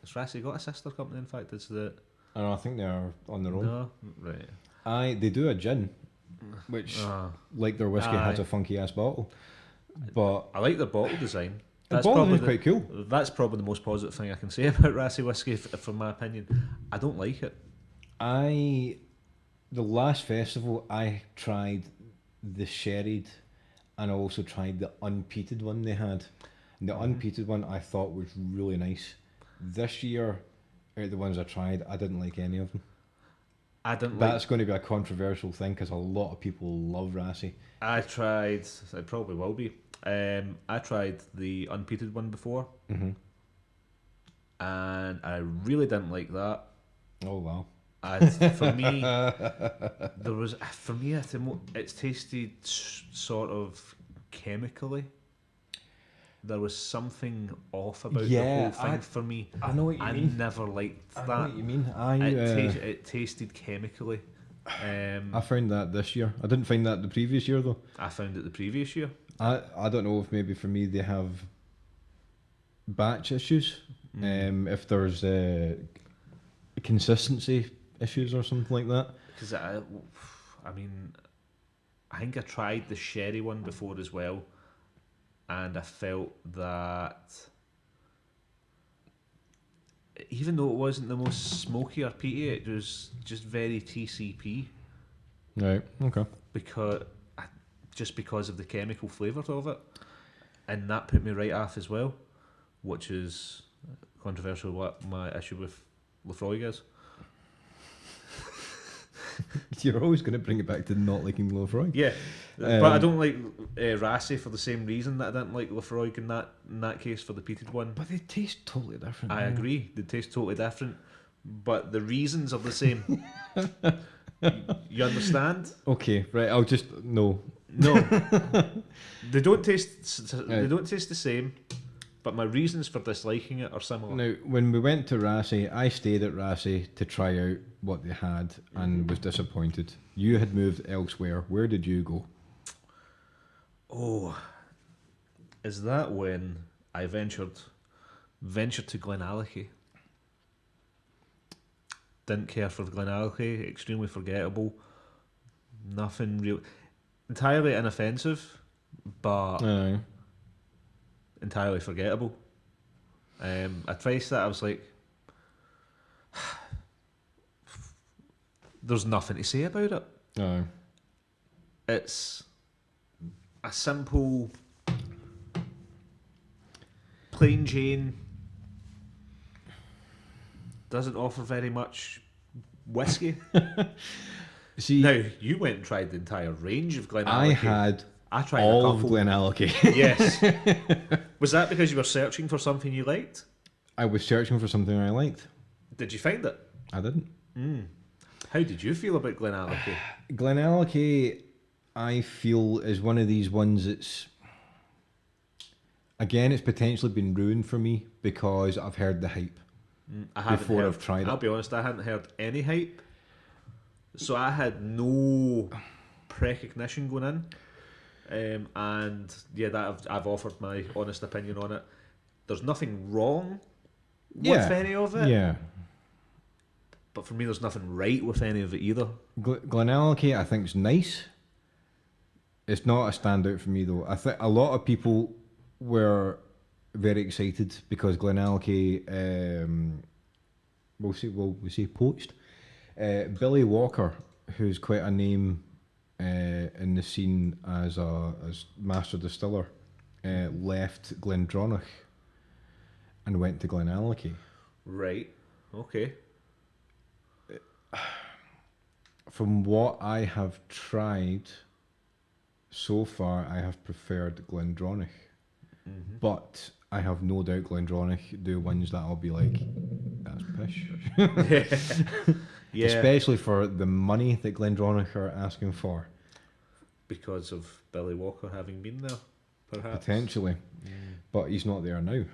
A: Has Rassie got a sister company? In fact, it's the.
B: I think they're on their own.
A: No, right.
B: They do a gin, which like their whiskey has a funky ass bottle. But
A: I like their bottle design.
B: The bottle is quite cool.
A: That's probably the most positive thing I can say about Rassie whiskey, from my opinion. I don't like it.
B: The last festival I tried the sherried, and I also tried the unpeated one they had. And the unpeated one I thought was really nice. This year, out of the ones I tried, I didn't like any of them. That's going to be a controversial thing because a lot of people love Rassie.
A: It probably will be. I tried the unpeated one before, and I really didn't like that.
B: Oh wow!
A: For me, it tasted sort of chemically. There was something off about the whole thing for me.
B: I know what you mean.
A: I never liked that.
B: I know what you mean.
A: It tasted chemically.
B: I found that this year. I didn't find that the previous year though.
A: I found it the previous year.
B: I don't know if maybe for me they have batch issues. If there's consistency issues or something like that.
A: Because I mean, I think I tried the sherry one before as well, and I felt that even though it wasn't the most smoky or peaty, it was just very TCP.
B: Right. Okay.
A: Because of the chemical flavour of it, and that put me right off as well, which is controversial. What my issue with Laphroaig is.
B: You're always going to bring it back to not liking Laphroaig.
A: Yeah, but I don't like Rassie for the same reason that I didn't like Laphroaig in that case for the peated one.
B: But they taste totally different.
A: I agree, they taste totally different, but the reasons are the same. You understand?
B: Okay, right. I'll just no.
A: They don't taste. They don't taste the same. But my reasons for disliking it are similar.
B: Now, when we went to Rassie, I stayed at Rassie to try out what they had and was disappointed. You had moved elsewhere. Where did you go?
A: Oh, is that when I ventured to Glenallachie? Didn't care for Glenallachie. Extremely forgettable. Nothing real. Entirely inoffensive, but entirely forgettable. I traced that. I was like, there's nothing to say about it.
B: No.
A: It's a simple, plain Jane. Doesn't offer very much whiskey.
B: See,
A: now you went and tried the entire range of Glenallachie.
B: I tried all of Glenallachie.
A: Yes. Was that because you were searching for something you liked?
B: I was searching for something I liked.
A: Did you find it?
B: I didn't.
A: How did you feel about Glenallachie?
B: Glenallachie, I feel, is one of these ones that's... Again, it's potentially been ruined for me because I've heard the hype before I've tried it.
A: I'll be honest, I hadn't heard any hype. So I had no precognition going in. And yeah, that I've offered my honest opinion on it. There's nothing wrong with any of it.
B: Yeah.
A: But for me, there's nothing right with any of it either.
B: Glenallachie, I think, is nice. It's not a standout for me though. I think a lot of people were very excited because Glenallachie, we'll see poached. Billy Walker, who's quite a name in the scene as master distiller, left Glendronach and went to Glenallachie.
A: Right. Okay.
B: From what I have tried so far, I have preferred Glendronach, but I have no doubt Glendronach do ones that I'll be like, that's pish.
A: Yeah.
B: Especially for the money that Glendronach are asking for.
A: because of Billy Walker having been there, perhaps.
B: Potentially. But he's not there now.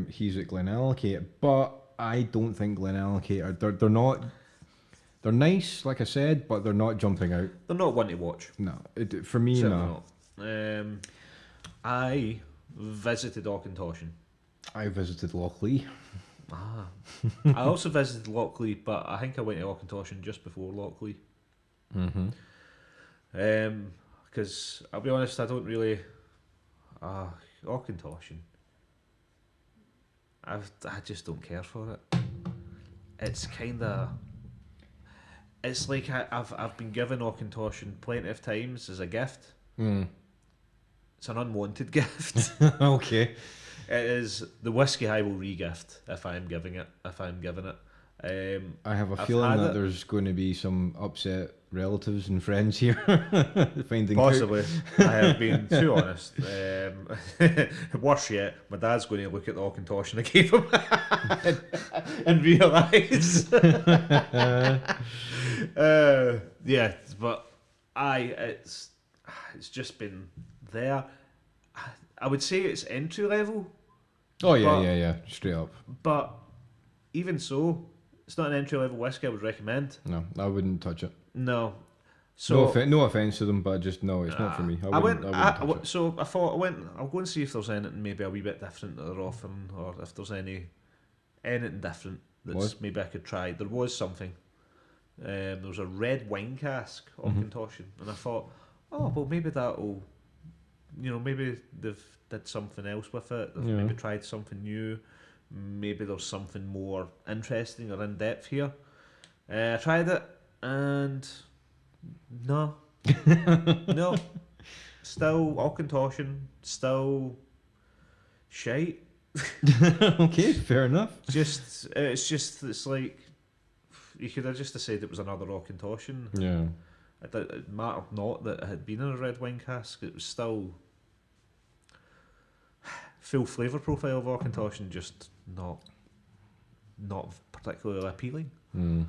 B: He's at Glenallachie. But I don't think Glenallachie are... They're not... They're nice, like I said, but they're not jumping out.
A: They're not one to watch.
B: No. For me,
A: Certainly
B: no.
A: not. I visited Auchentoshan.
B: I visited Loch Lee.
A: I also visited Loch Lee, but I think I went to Auchentoshan just before Loch Lee. Because I'll be honest, I don't really... Auchentoshan. I just don't care for it. It's kind of... It's like I've been given Auchentoshan plenty of times as a gift. It's an unwanted gift.
B: Okay.
A: It is the whiskey I will re-gift if I'm giving it.
B: I have a feeling that there's going to be some upset relatives and friends here finding
A: possibly. I have been too honest. Worse yet, my dad's going to look at the Auchentoshan I gave him and realise. Yeah, but it's just been there. I would say it's entry level.
B: Oh yeah, straight up.
A: But even so, it's not an entry level whiskey I would recommend.
B: No, I wouldn't touch it.
A: No. So
B: no offense to them, but just no, it's not for me. I wouldn't touch it.
A: So I thought I'll go and see if there's anything maybe a wee bit different that they're offering, or if there's anything different that's maybe I could try. There was something. There was a red wine cask Auchentoshan, and I thought, oh well, maybe that'll, maybe they've did something else with it. They've maybe tried something new. Maybe there's something more interesting or in depth here. I tried it, and no, no, still Auchentoshan, still shite.
B: Okay, fair enough.
A: It's like you could have just said it was another Auchentoshan.
B: Yeah.
A: It mattered not that it had been in a red wine cask. It was still full flavour profile of Auchentoshan, just not particularly appealing. And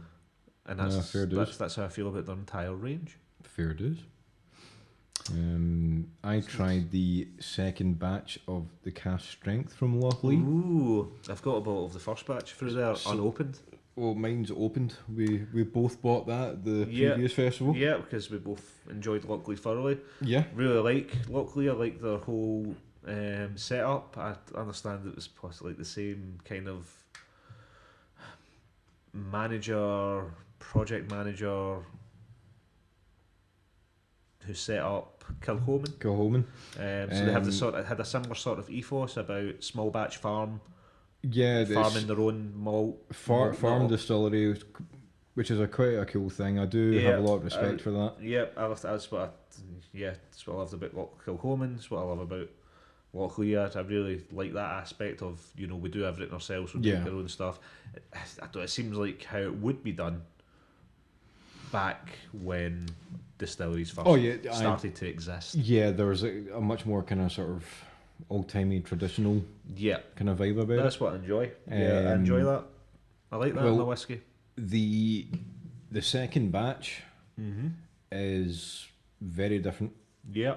A: that's how I feel about their entire range.
B: Fair dues. I tried the second batch of the cask strength from Loch Lee.
A: Ooh, I've got a bottle of the first batch through there, unopened.
B: Well, mine's opened. We both bought that at the previous festival.
A: Yeah, because we both enjoyed Loch Lee thoroughly.
B: Yeah.
A: Really like Loch Lee. I like their whole setup. I understand it was possibly the same kind of project manager who set up Kilchoman. So they have had a similar sort of ethos about small batch farm.
B: Yeah,
A: farming their own malt.
B: Farm distillery, which is quite a cool thing. I do have a lot of respect for that.
A: Yeah, that's what I loved about Kilchoman. That's what I love about Loch Lee. I really like that aspect of, we do everything ourselves, we make our own stuff. It seems like how it would be done back when distilleries first started to exist.
B: Yeah, there was a much more kind of sort of old-timey traditional kind of vibe about it.
A: That's what I enjoy. I enjoy that. I like that in the whiskey.
B: The second batch is very different.
A: Yeah.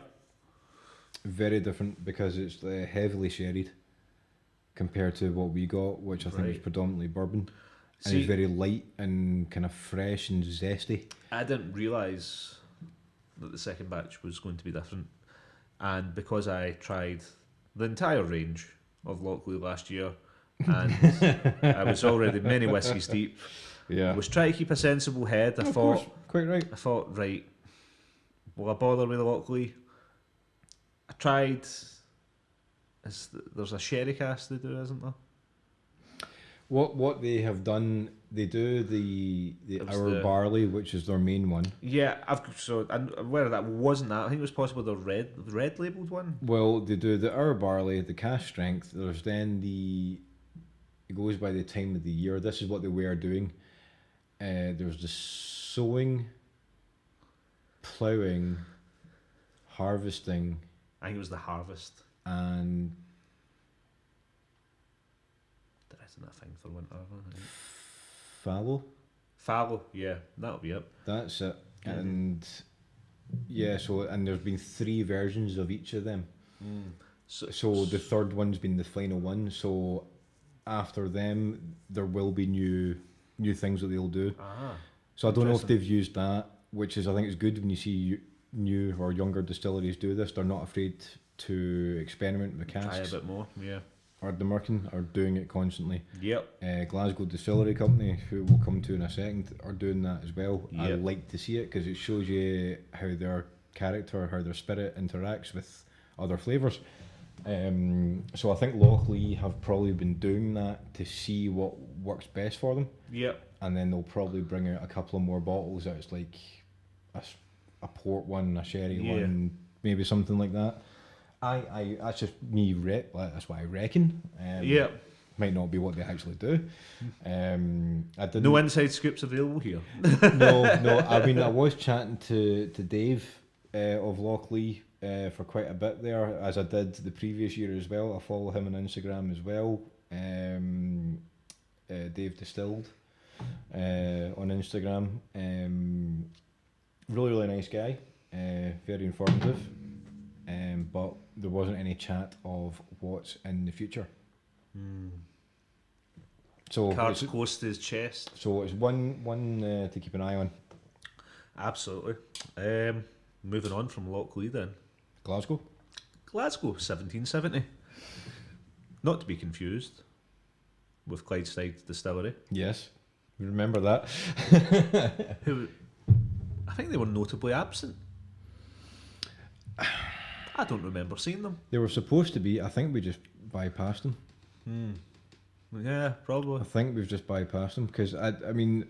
B: Very different because it's heavily sherried compared to what we got, which I think was predominantly bourbon. And it's very light and kind of fresh and zesty.
A: I didn't realise that the second batch was going to be different. And because I tried the entire range of Loch Lee last year, and I was already many whiskies deep, I was trying to keep a sensible head. I thought,
B: quite right.
A: I thought, right, will I bother with the Loch Lee? I tried. There's a sherry cask they do, isn't there?
B: What they have done, they do the Our Barley, which is their main one.
A: Yeah, I'm aware of that. Wasn't that? I think it was possibly the red labelled one.
B: Well, they do the Our Barley, the cask strength. There's then it goes by the time of the year. This is what they were doing. There's the sowing, ploughing, harvesting.
A: I think it was the harvest.
B: And
A: there isn't a thing for winter.
B: fallow.
A: Fallow, yeah, that'll be it.
B: That's it. Yeah. And Yeah, so and there's been 3 versions of each of them. So the third one's been the final one. So after them, there will be new things that they'll do. So I don't know if they've used that, which is I think it's good when you see new or younger distilleries do this. They're not afraid to experiment with casks.
A: Try a bit more, yeah.
B: Ardnamurchan are doing it constantly.
A: Yep.
B: Glasgow Distillery Company, who we'll come to in a second, are doing that as well.
A: Yep.
B: I like to see it because it shows you how their character, how their spirit interacts with other flavours. So I think Loch Lomond have probably been doing that to see what works best for them.
A: Yep.
B: And then they'll probably bring out a couple of more bottles that's like a port one, a sherry one, maybe something like that. I that's just me. That's what I reckon. Might not be what they actually do. I didn't.
A: No inside scoops available here.
B: no. I mean, I was chatting to Dave of Loch Lomond for quite a bit there, as I did the previous year as well. I follow him on Instagram as well. Dave Distilled on Instagram. Really nice guy. Very informative. But there wasn't any chat of what's in the future. So
A: cards close to his chest.
B: So it's one to keep an eye on.
A: Absolutely. Moving on from Loch Lomond then.
B: Glasgow,
A: 1770. Not to be confused with Clydeside Distillery.
B: Yes, we remember that.
A: Who, I think they were notably absent. I don't remember seeing them.
B: They were supposed to be. I think we just bypassed them.
A: Yeah, probably.
B: I think we've just bypassed them because I mean,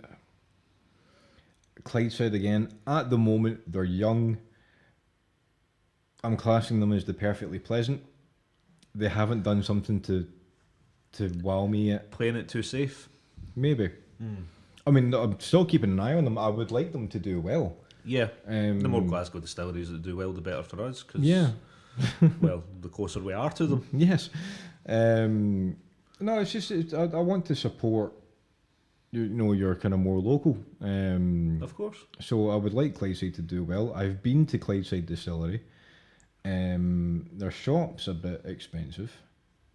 B: Clydeside again. At the moment, they're young. I'm classing them as the perfectly pleasant. They haven't done something to wow me yet.
A: Playing it too safe.
B: Maybe. I mean, I'm still keeping an eye on them. I would like them to do well.
A: Yeah. The more Glasgow distilleries that do well, the better for us. Cause, well, the closer we are to them.
B: Yes. No, it's just I want to support your kind of more local.
A: Of course.
B: So I would like Clydeside to do well. I've been to Clydeside Distillery. Their shop's a bit expensive.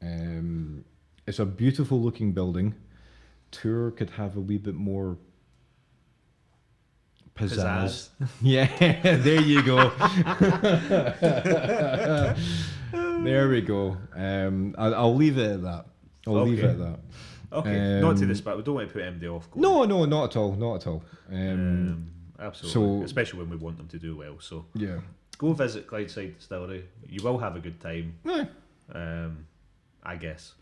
B: It's a beautiful looking building. Tour could have a wee bit more pizzazz. Yeah, there you go. There we go. I'll leave it at that. I'll leave it at that.
A: Okay, not to this, but we don't want to put MD off.
B: No, not at all. Not at all.
A: Absolutely, especially when we want them to do well. So
B: yeah,
A: go visit Clydeside Distillery. You will have a good time.
B: Yeah.
A: I guess.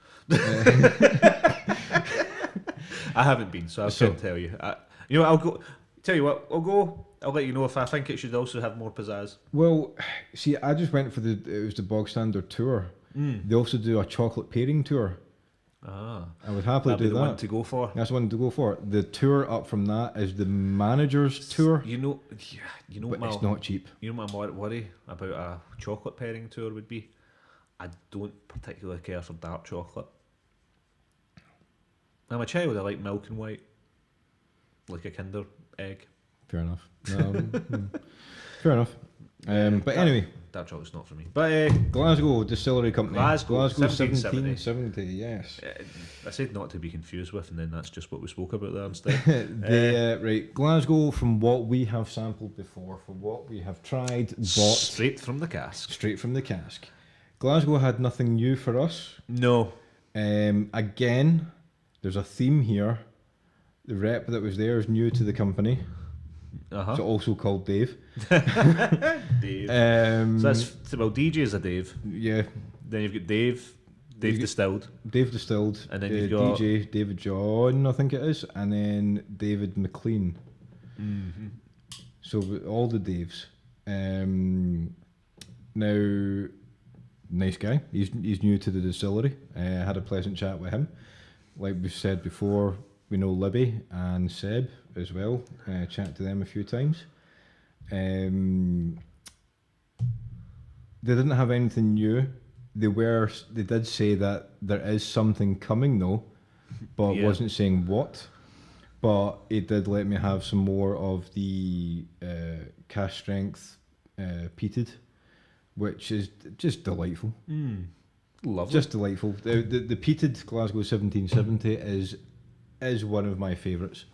A: I haven't been, so I can't tell you. I'll go. Tell you what, I'll go. I'll let you know if I think it should also have more pizzazz.
B: Well, see, I just went for it was the bog standard tour. They also do a chocolate pairing tour. I would happily do that.
A: One to go for.
B: That's one to go for. The tour up from that is the manager's tour.
A: You know,
B: but it's not cheap.
A: You know what my worry about a chocolate pairing tour would be? I don't particularly care for dark chocolate. I'm a child. I like milk and white, like a Kinder egg.
B: Fair enough. Fair enough. But anyway,
A: dark chocolate's not for me. But
B: Glasgow Distillery Company.
A: Glasgow
B: 1770. Yes.
A: I said not to be confused with, and then that's just what we spoke about there instead.
B: Right, Glasgow. From what we have sampled before, from what we have tried, bought
A: straight from the cask.
B: Straight from the cask. Glasgow had nothing new for us.
A: No.
B: Again, there's a theme here. The rep that was there is new to the company. So also called Dave.
A: Dave. So that's DJ is a Dave.
B: Yeah.
A: Then you've got Dave Distilled.
B: Dave Distilled.
A: And then you've got
B: DJ David John, I think it is, and then David McLean. So all the Daves. Now, nice guy. He's new to the distillery. I had a pleasant chat with him. Like we said before, we know Libby and Seb as well. Chat to them a few times. They didn't have anything new. They did say that there is something coming though, but wasn't saying what. But it did let me have some more of the cask strength peated, which is just delightful.
A: Lovely.
B: Just delightful. The peated Glasgow 1770 is one of my favourites.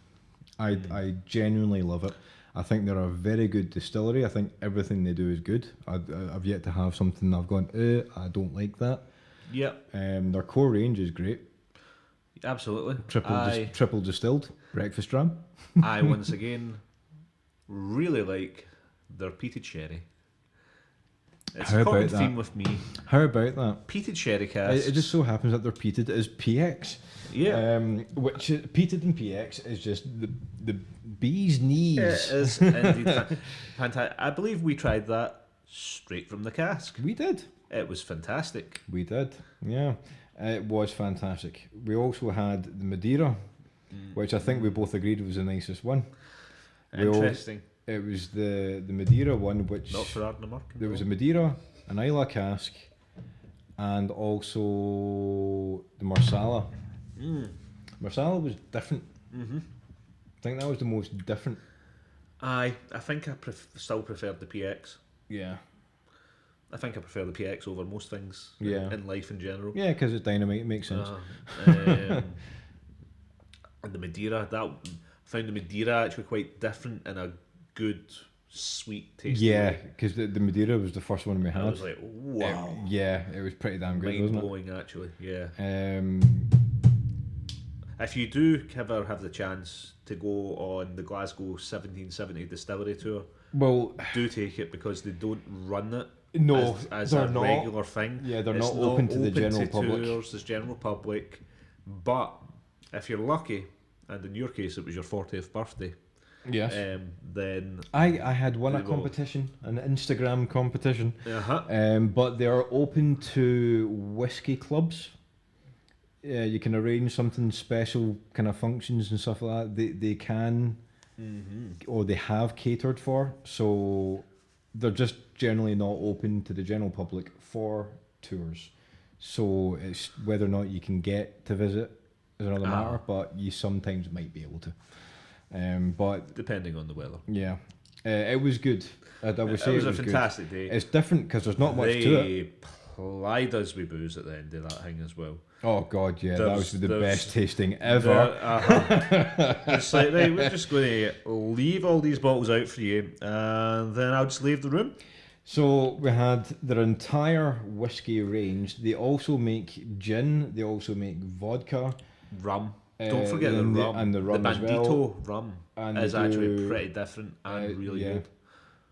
B: I genuinely love it. I think they're a very good distillery. I think everything they do is good. I've yet to have something I've gone, I don't like that.
A: Yep.
B: Their core range is great.
A: Absolutely.
B: Triple distilled breakfast dram.
A: I once again really like their peated sherry. It's a common theme with me.
B: How about that?
A: Peated sherry casks.
B: It just so happens that they're peated as PX.
A: Yeah.
B: Which peated and PX is just the bee's knees.
A: It is indeed fantastic. I believe we tried that straight from the cask.
B: We did.
A: It was fantastic.
B: We did. Yeah. It was fantastic. We also had the Madeira, which I think we both agreed was the nicest one.
A: Interesting.
B: It was the Madeira one, which...
A: Not for Ardnamurchan.
B: There was a Madeira, an Islay cask, and also the Marsala. Marsala was different. I think that was the most different.
A: I think I still preferred the PX.
B: Yeah.
A: I think I prefer the PX over most things in life in general.
B: Yeah, because it's dynamite, it makes sense.
A: And the Madeira, I found the Madeira actually quite different in a good, sweet taste.
B: Yeah, because the Madeira was the first one we had.
A: I was like, wow.
B: It was pretty damn good, wasn't it?
A: Mind-blowing, actually, yeah. If you do ever have the chance to go on the Glasgow 1770 distillery tour,
B: well,
A: do take it, because they don't run it as a regular thing.
B: Yeah, they're not open to the general public.
A: Tours as general public. But if you're lucky, and in your case it was your 40th birthday,
B: yes,
A: then
B: I had won a competition, an Instagram competition. But they are open to whiskey clubs. You can arrange something special, kind of functions and stuff like that. They can, or they have catered for. So they're just generally not open to the general public for tours. So it's whether or not you can get to visit is another matter, but you sometimes might be able to. But
A: depending on the weather.
B: Yeah, it was good. I would say
A: it was a fantastic day.
B: It's different because there's not much to it.
A: They plied us with booze at the end of that thing as well.
B: Oh God, yeah, that was the best tasting ever.
A: It's like, right, we're just going to leave all these bottles out for you, and then I'll just leave the room.
B: So we had their entire whiskey range. They also make gin. They also make vodka,
A: rum. Don't forget the rum.
B: And the rum
A: the
B: as well.
A: Bandito rum is actually pretty different and really good.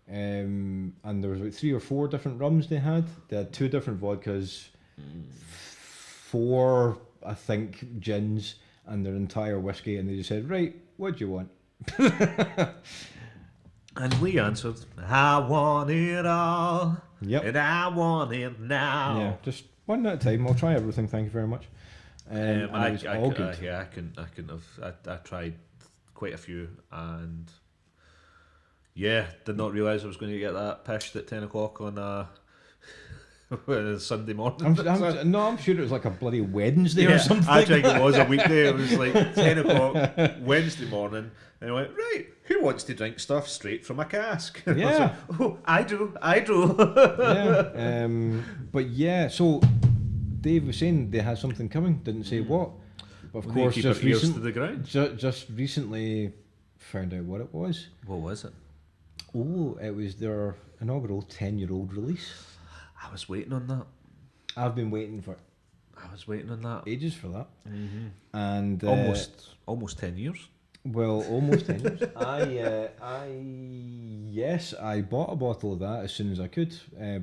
B: And there was like 3 or 4 different rums they had. They had 2 different vodkas, 4, I think, gins, and their entire whiskey. And they just said, right, what do you want?
A: And we answered, I want it all.
B: Yep.
A: And I want it now.
B: Yeah, just one at a time. I'll try everything. Thank you very much. And it was all good.
A: I couldn't have. I tried quite a few, and did not realise I was going to get that pished at 10 o'clock on a Sunday morning.
B: I'm sure it was like a bloody Wednesday or something.
A: I think it was a weekday. It was like 10 o'clock Wednesday morning, and I went, right, who wants to drink stuff straight from a cask?
B: Yeah.
A: I do.
B: Yeah. But yeah, so Dave was saying they had something coming, didn't say what. But of course, just recently found out what it was.
A: What was it?
B: Oh, it was their inaugural 10-year-old release.
A: I was waiting on that.
B: I've been waiting for ages for that. And
A: almost 10 years.
B: Well, almost 10 years. I bought a bottle of that as soon as I could.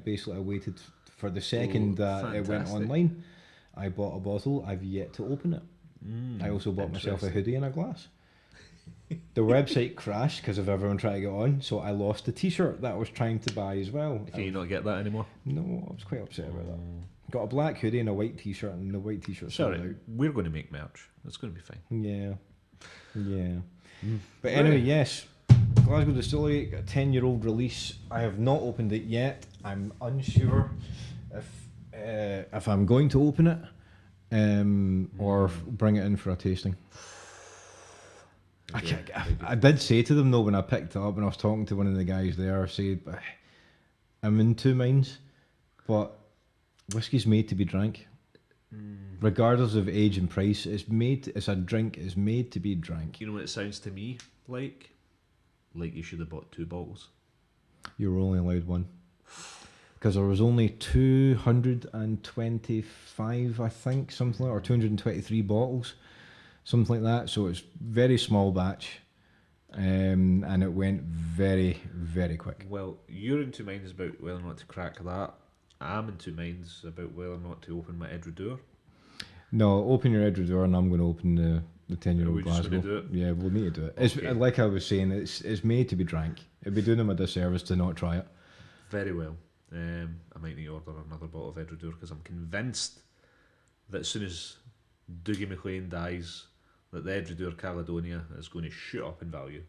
B: Basically, I waited for the second that it went online. I bought a bottle. I've yet to open it. I also bought myself a hoodie and a glass. The website crashed because of everyone trying to get on, so I lost the t-shirt that I was trying to buy as well.
A: Can you not get that anymore?
B: No, I was quite upset about that. Got a black hoodie and a white t-shirt, and the white t-shirt sold out.
A: We're going to make merch. It's going to be fine.
B: Yeah. But anyway, yes, Glasgow Distillery, a 10-year-old release. I have not opened it yet. I'm unsure if I'm going to open it or bring it in for a tasting. I did say to them though when I picked it up and I was talking to one of the guys there, I'm in two minds, but whiskey's made to be drank. Regardless of age and price, it's a drink, it's made to be drank.
A: You know what it sounds to me like? Like you should have bought 2 bottles.
B: You were only allowed one. Because there was only 225, I think, something like, or 223 bottles, something like that. So it's very small batch, and it went very, very quick.
A: Well, you're in two minds about whether or not to crack that. I'm in two minds about whether or not to open my Edredour.
B: No, open your Edredour, and I'm going to open the 10-year-old
A: Glasgow.
B: Glasgow.
A: Do it?
B: Yeah, we'll need to do it. It's like I was saying, it's made to be drank. It'd be doing them a disservice to not try it.
A: Very well. I might need to order another bottle of Edredour because I'm convinced that as soon as Dougie McLean dies, that the Edredour Caledonia is going to shoot up in value.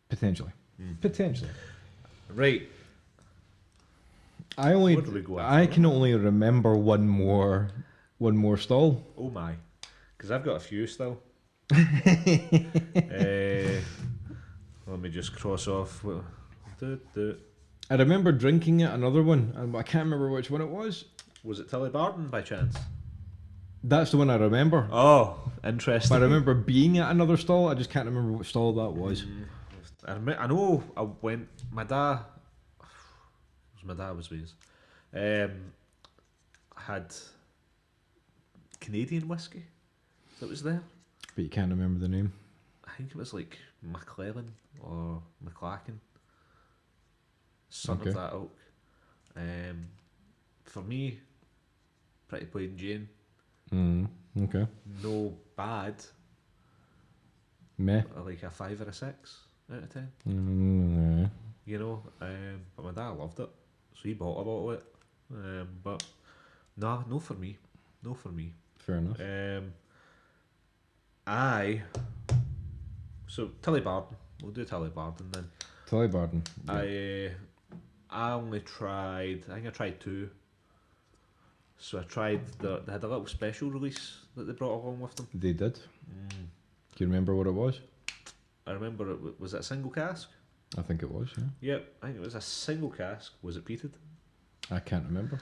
B: Potentially. Potentially.
A: Right.
B: I can only remember one more stall.
A: Oh my. Because I've got a few still. Let me just cross off.
B: I remember drinking it, another one, and I can't remember which one it was.
A: Was it Tullybarton by chance?
B: That's the one I remember.
A: Oh, interesting.
B: But I remember being at another stall, I just can't remember what stall that was.
A: I know I went, my dad was with us, had Canadian whiskey that was there.
B: But you can't remember the name.
A: I think it was like McClellan or McClacken. Son of that ilk. For me, Pretty Plain Jane.
B: Okay.
A: No bad.
B: Meh.
A: Like a 5 or a 6 out of 10. You know, but my dad loved it, so he bought a bottle of it. But nah, no for me. No for me.
B: Fair enough.
A: So Tullybarton. We'll do Tullybarton then.
B: Tullybarton. Yeah.
A: I only tried. I think I tried 2. So I tried they had a little special release that they brought along with them.
B: They did. Do you remember what it was?
A: I remember was it a single cask?
B: I think it was. Yeah.
A: Yep, I think it was a single cask. Was it peated?
B: I can't remember.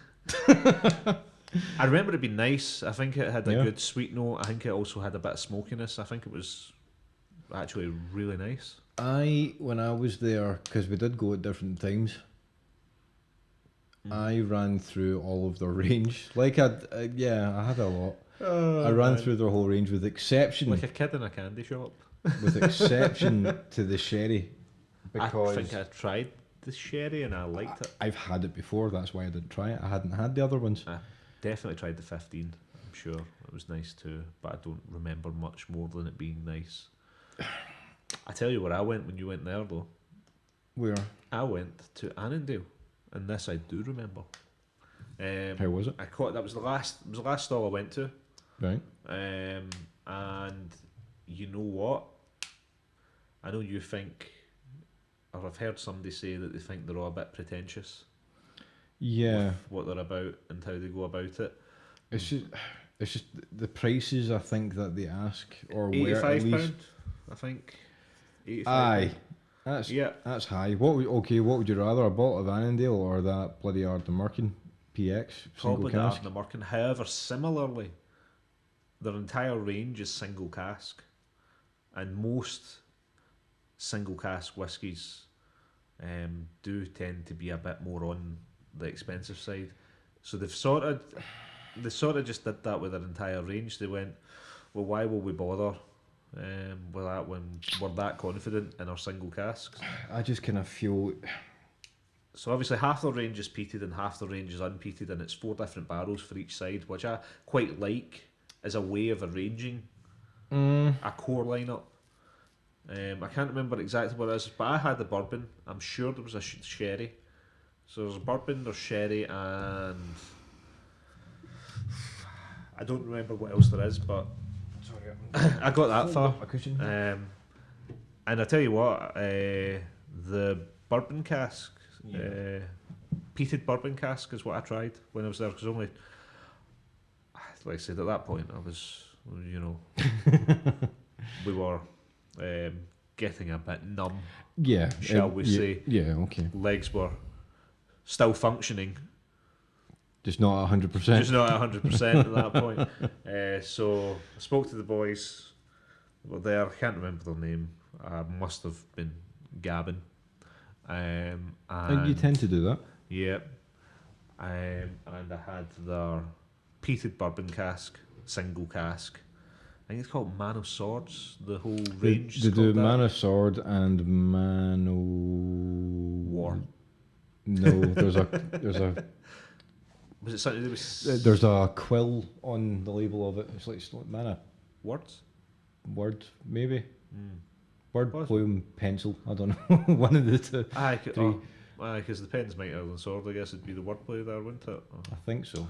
A: I remember it being nice. I think it had a good sweet note. I think it also had a bit of smokiness. I think it was actually really nice.
B: When I was there, because we did go at different times, I ran through all of their range. I had a lot. I ran through their whole range with exception.
A: Like a kid in a candy shop.
B: With exception to the sherry. Because
A: I think I tried the sherry and I liked it.
B: I've had it before, that's why I didn't try it. I hadn't had the other ones.
A: I definitely tried the 15, I'm sure. It was nice too, but I don't remember much more than it being nice. I tell you where I went when you went there though.
B: Where?
A: I went to Annandale, and this I do remember.
B: How was it?
A: That was the last stall I went to.
B: Right.
A: And you know what? I know you think, or I've heard somebody say that they think they're all a bit pretentious.
B: Yeah.
A: With what they're about and how they go about it.
B: It's just the prices I think that they ask, or where at
A: £85,
B: least.
A: I think.
B: Aye. That's high. What would you rather, a bottle of Annandale or that bloody Ardnamurchan PX
A: Probably
B: single cask?
A: the Ardnamurchan. However, similarly, their entire range is single cask, and most single cask whiskies do tend to be a bit more on the expensive side. So they sort of just did that with their entire range. They went, well, why will we bother with that when we're that confident in our single casks?
B: I just kind of feel.
A: So obviously half the range is peated and half the range is unpeated, and it's 4 different barrels for each side, which I quite like as a way of arranging a core lineup. I can't remember exactly what it is, but I had the bourbon. I'm sure there was a sherry. So there's bourbon, there's sherry, and I don't remember what else there is, but I got that far. And I tell you what, the bourbon cask, peated bourbon cask is what I tried when I was there, because only, like I said, at that point I was, we were getting a bit numb.
B: Yeah.
A: Shall we say?
B: Yeah. Okay.
A: Legs were still functioning.
B: Just not 100%.
A: Just not 100% at that point. So I spoke to the boys. Well, there, I can't remember their name. I must have been gabbing. And
B: you tend to do that.
A: Yeah. And I had their peated bourbon cask, single cask. I think it's called Man of Swords. The whole range.
B: They do Man of Sword and Man of
A: War.
B: No, there's a
A: Was it something?
B: there's a quill on the label of it. It's like mana.
A: Words.
B: Word maybe. Word,
A: What?
B: plume, pencil. I don't know. One of the two. Three.
A: Because the pen's mightier than sword. I guess it'd be the wordplay there, wouldn't it?
B: I think so.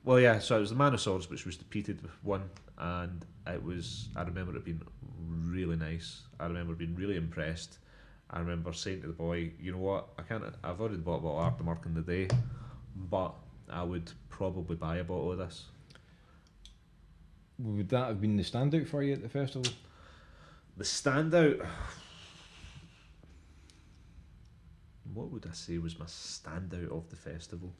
A: Well, yeah. So it was the Man of Swords, which was the peated one, and it was. I remember it being really nice. I remember being really impressed. I remember saying to the boy, "You know what? I've already bought a bottle of Ardnamurchan today, but I would probably buy a bottle of this."
B: Would that have been the standout for you at the festival?
A: The standout. What would I say was my standout of the festival?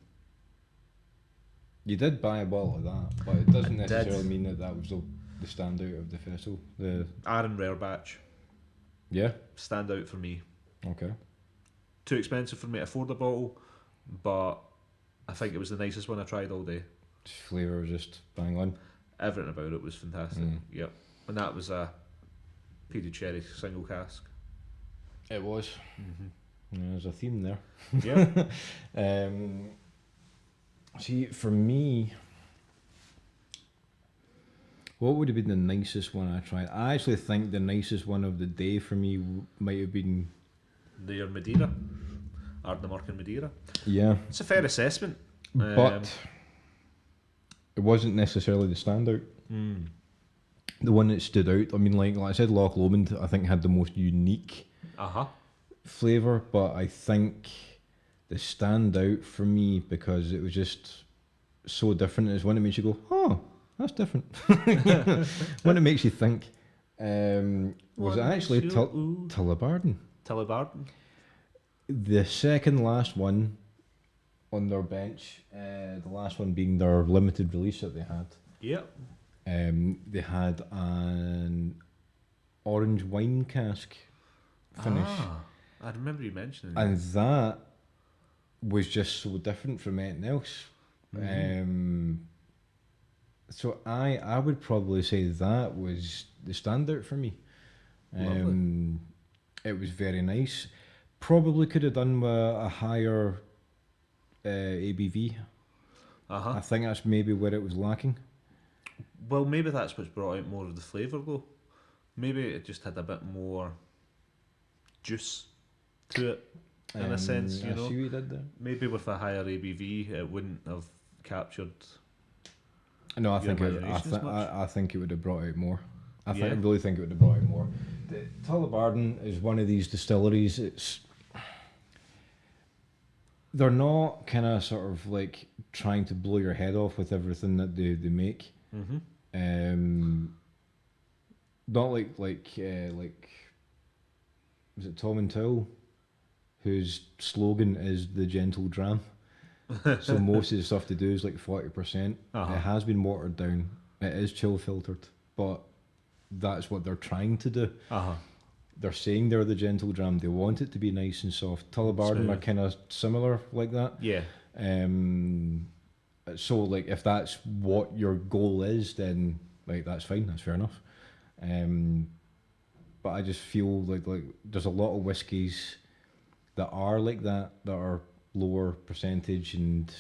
B: You did buy a bottle of that, but it doesn't necessarily mean that was the standout of the festival. The
A: Arran Rare Batch.
B: Yeah.
A: Standout for me.
B: Okay.
A: Too expensive for me to afford a bottle, but I think it was the nicest one I tried all day.
B: Flavour was just bang on.
A: Everything about it was fantastic. Yep. And that was a peated cherry single cask.
B: It was. Yeah, there's a theme there.
A: Yeah.
B: See, for me, what would have been the nicest one I tried? I actually think the nicest one of the day for me might have been
A: Their Madeira. Ardnamurchan Madeira.
B: Yeah.
A: It's a fair assessment.
B: But it wasn't necessarily the standout. The one that stood out, I mean, like I said, Loch Lomond, I think had the most unique flavour, but I think the standout for me, because it was just so different, is when it makes you go, oh, that's different. When it makes you think, was it actually Tullibardine?
A: Tullibardine?
B: The second last one on their bench, the last one being their limited release that they had.
A: Yep.
B: They had an orange wine cask finish.
A: I remember you mentioning that.
B: And that was just so different from anything else. So I would probably say that was the standout for me. It was very nice. Probably could have done with a higher ABV. I think that's maybe where it was lacking.
A: Well, maybe that's what's brought out more of the flavour though. Maybe it just had a bit more juice to it, in a sense, you know.
B: I see what you did there.
A: Maybe with a higher ABV, it wouldn't have captured.
B: No, I think it would have brought out more. I really think it would have brought out more. Tullibardine is one of these distilleries. They're not kind of sort of like trying to blow your head off with everything that they make. Not like was it Tom and Till, whose slogan is the gentle dram. So most of the stuff they do is like 40%. It has been watered down. It is chill filtered, but that's what they're trying to do. They're saying they're the gentle dram. They want it to be nice and soft. Tullibardine are kind of similar like that.
A: Yeah.
B: So like if that's what your goal is, then like that's fine. That's fair enough. But I just feel like there's a lot of whiskies that are like that are lower percentage and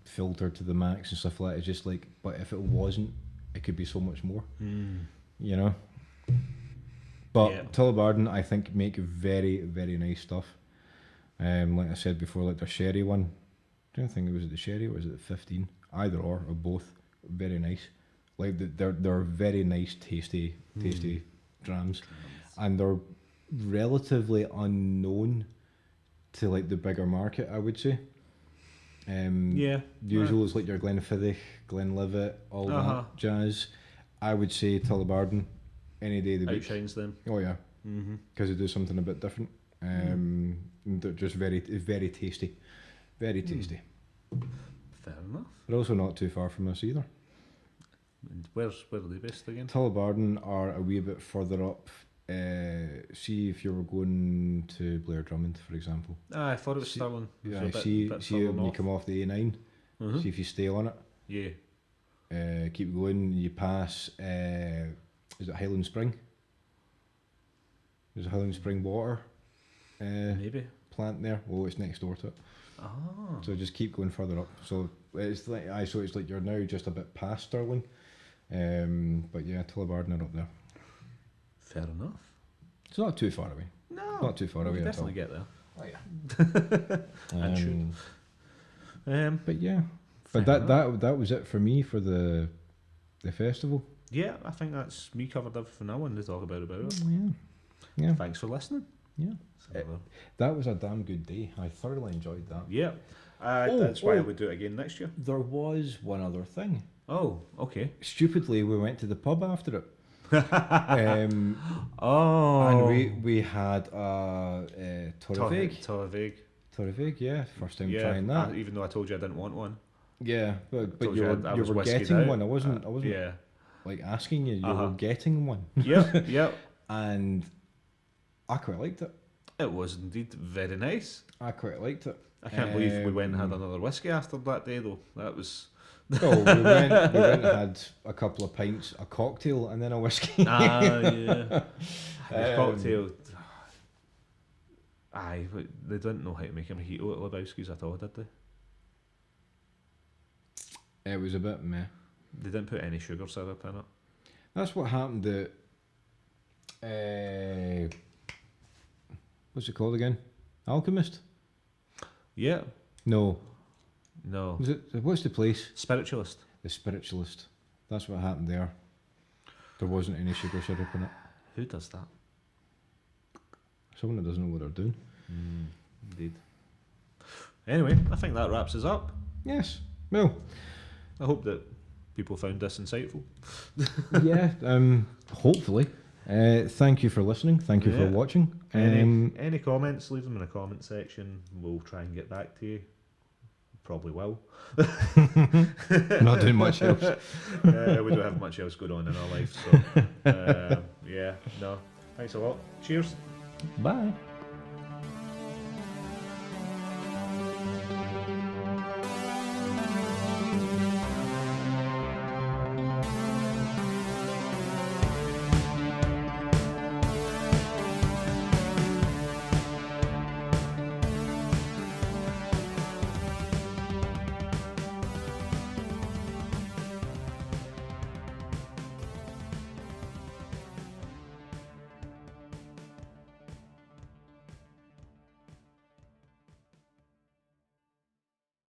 B: filtered to the max and stuff like that. It's just like, but if it wasn't, it could be so much more. You know. But Tullibardine, I think, make very, very nice stuff. Like I said before, like their sherry one. I don't think it was the sherry or was it the 15? Either or both. Very nice. Like they're very nice, tasty drams, and they're relatively unknown to like the bigger market, I would say. Usual is like your Glenfiddich, Glenlivet, all that jazz. I would say Tullibardine any day of the week
A: outshines them.
B: Oh yeah, because they do something a bit different. they're just very tasty. Very tasty.
A: Fair enough.
B: They're also not too far from us either.
A: And where are they based again?
B: Tullibardine are a wee bit further up. See if you were going to Blair Drummond, for example.
A: I thought it was Stirling.
B: Yeah, see when you come off the A9. See if you stay on it.
A: Yeah.
B: Keep going. You pass. Is it Highland Spring? There's a Highland Spring water.
A: Maybe.
B: Plant there. Oh, it's next door to it.
A: Oh.
B: So just keep going further up. So it's like you're now just a bit past Stirling. But yeah, Tullibardine are up there.
A: Fair enough.
B: It's not too far away.
A: No.
B: Not too far away.
A: Definitely get there.
B: Oh yeah.
A: And should.
B: But yeah. But that was it for me for the festival.
A: Yeah, I think that's me covered everything I wanted to talk about it.
B: Yeah.
A: Thanks for listening.
B: Yeah. That was a damn good day. I thoroughly enjoyed that.
A: Yeah. That's why I would do it again next year.
B: There was one other thing.
A: Oh, okay.
B: Stupidly, we went to the pub after it.
A: And
B: we had a Torrevig, yeah. First time trying that.
A: Even though I told you I didn't want one.
B: Yeah, but you were getting one. I wasn't like asking you. You were getting one.
A: Yep.
B: And I quite liked it.
A: It was indeed very nice.
B: I quite liked it.
A: I can't believe we went and had another whiskey after that day though. That was...
B: Oh, we went and had a couple of pints, a cocktail, and then a whiskey.
A: Yeah. The cocktail... Aye, but they didn't know how to make a mojito at Lebowski's at all, did they?
B: It was a bit meh.
A: They didn't put any sugar syrup in it.
B: That's what happened at... what's it called again? Alchemist?
A: Yeah.
B: No.
A: No.
B: What's the place?
A: Spiritualist.
B: The Spiritualist. That's what happened there. There wasn't any sugar syrup in it.
A: Who does that?
B: Someone that doesn't know what they're doing.
A: Indeed. Anyway, I think that wraps us up.
B: Yes. Well,
A: I hope that people found this insightful.
B: Yeah. Hopefully. Thank you for listening. Thank you for watching.
A: Any comments, leave them in the comment section. We'll try and get back to you. Probably will.
B: Not doing much else.
A: We don't have much else going on in our life. So, yeah, no. Thanks a lot. Cheers.
B: Bye.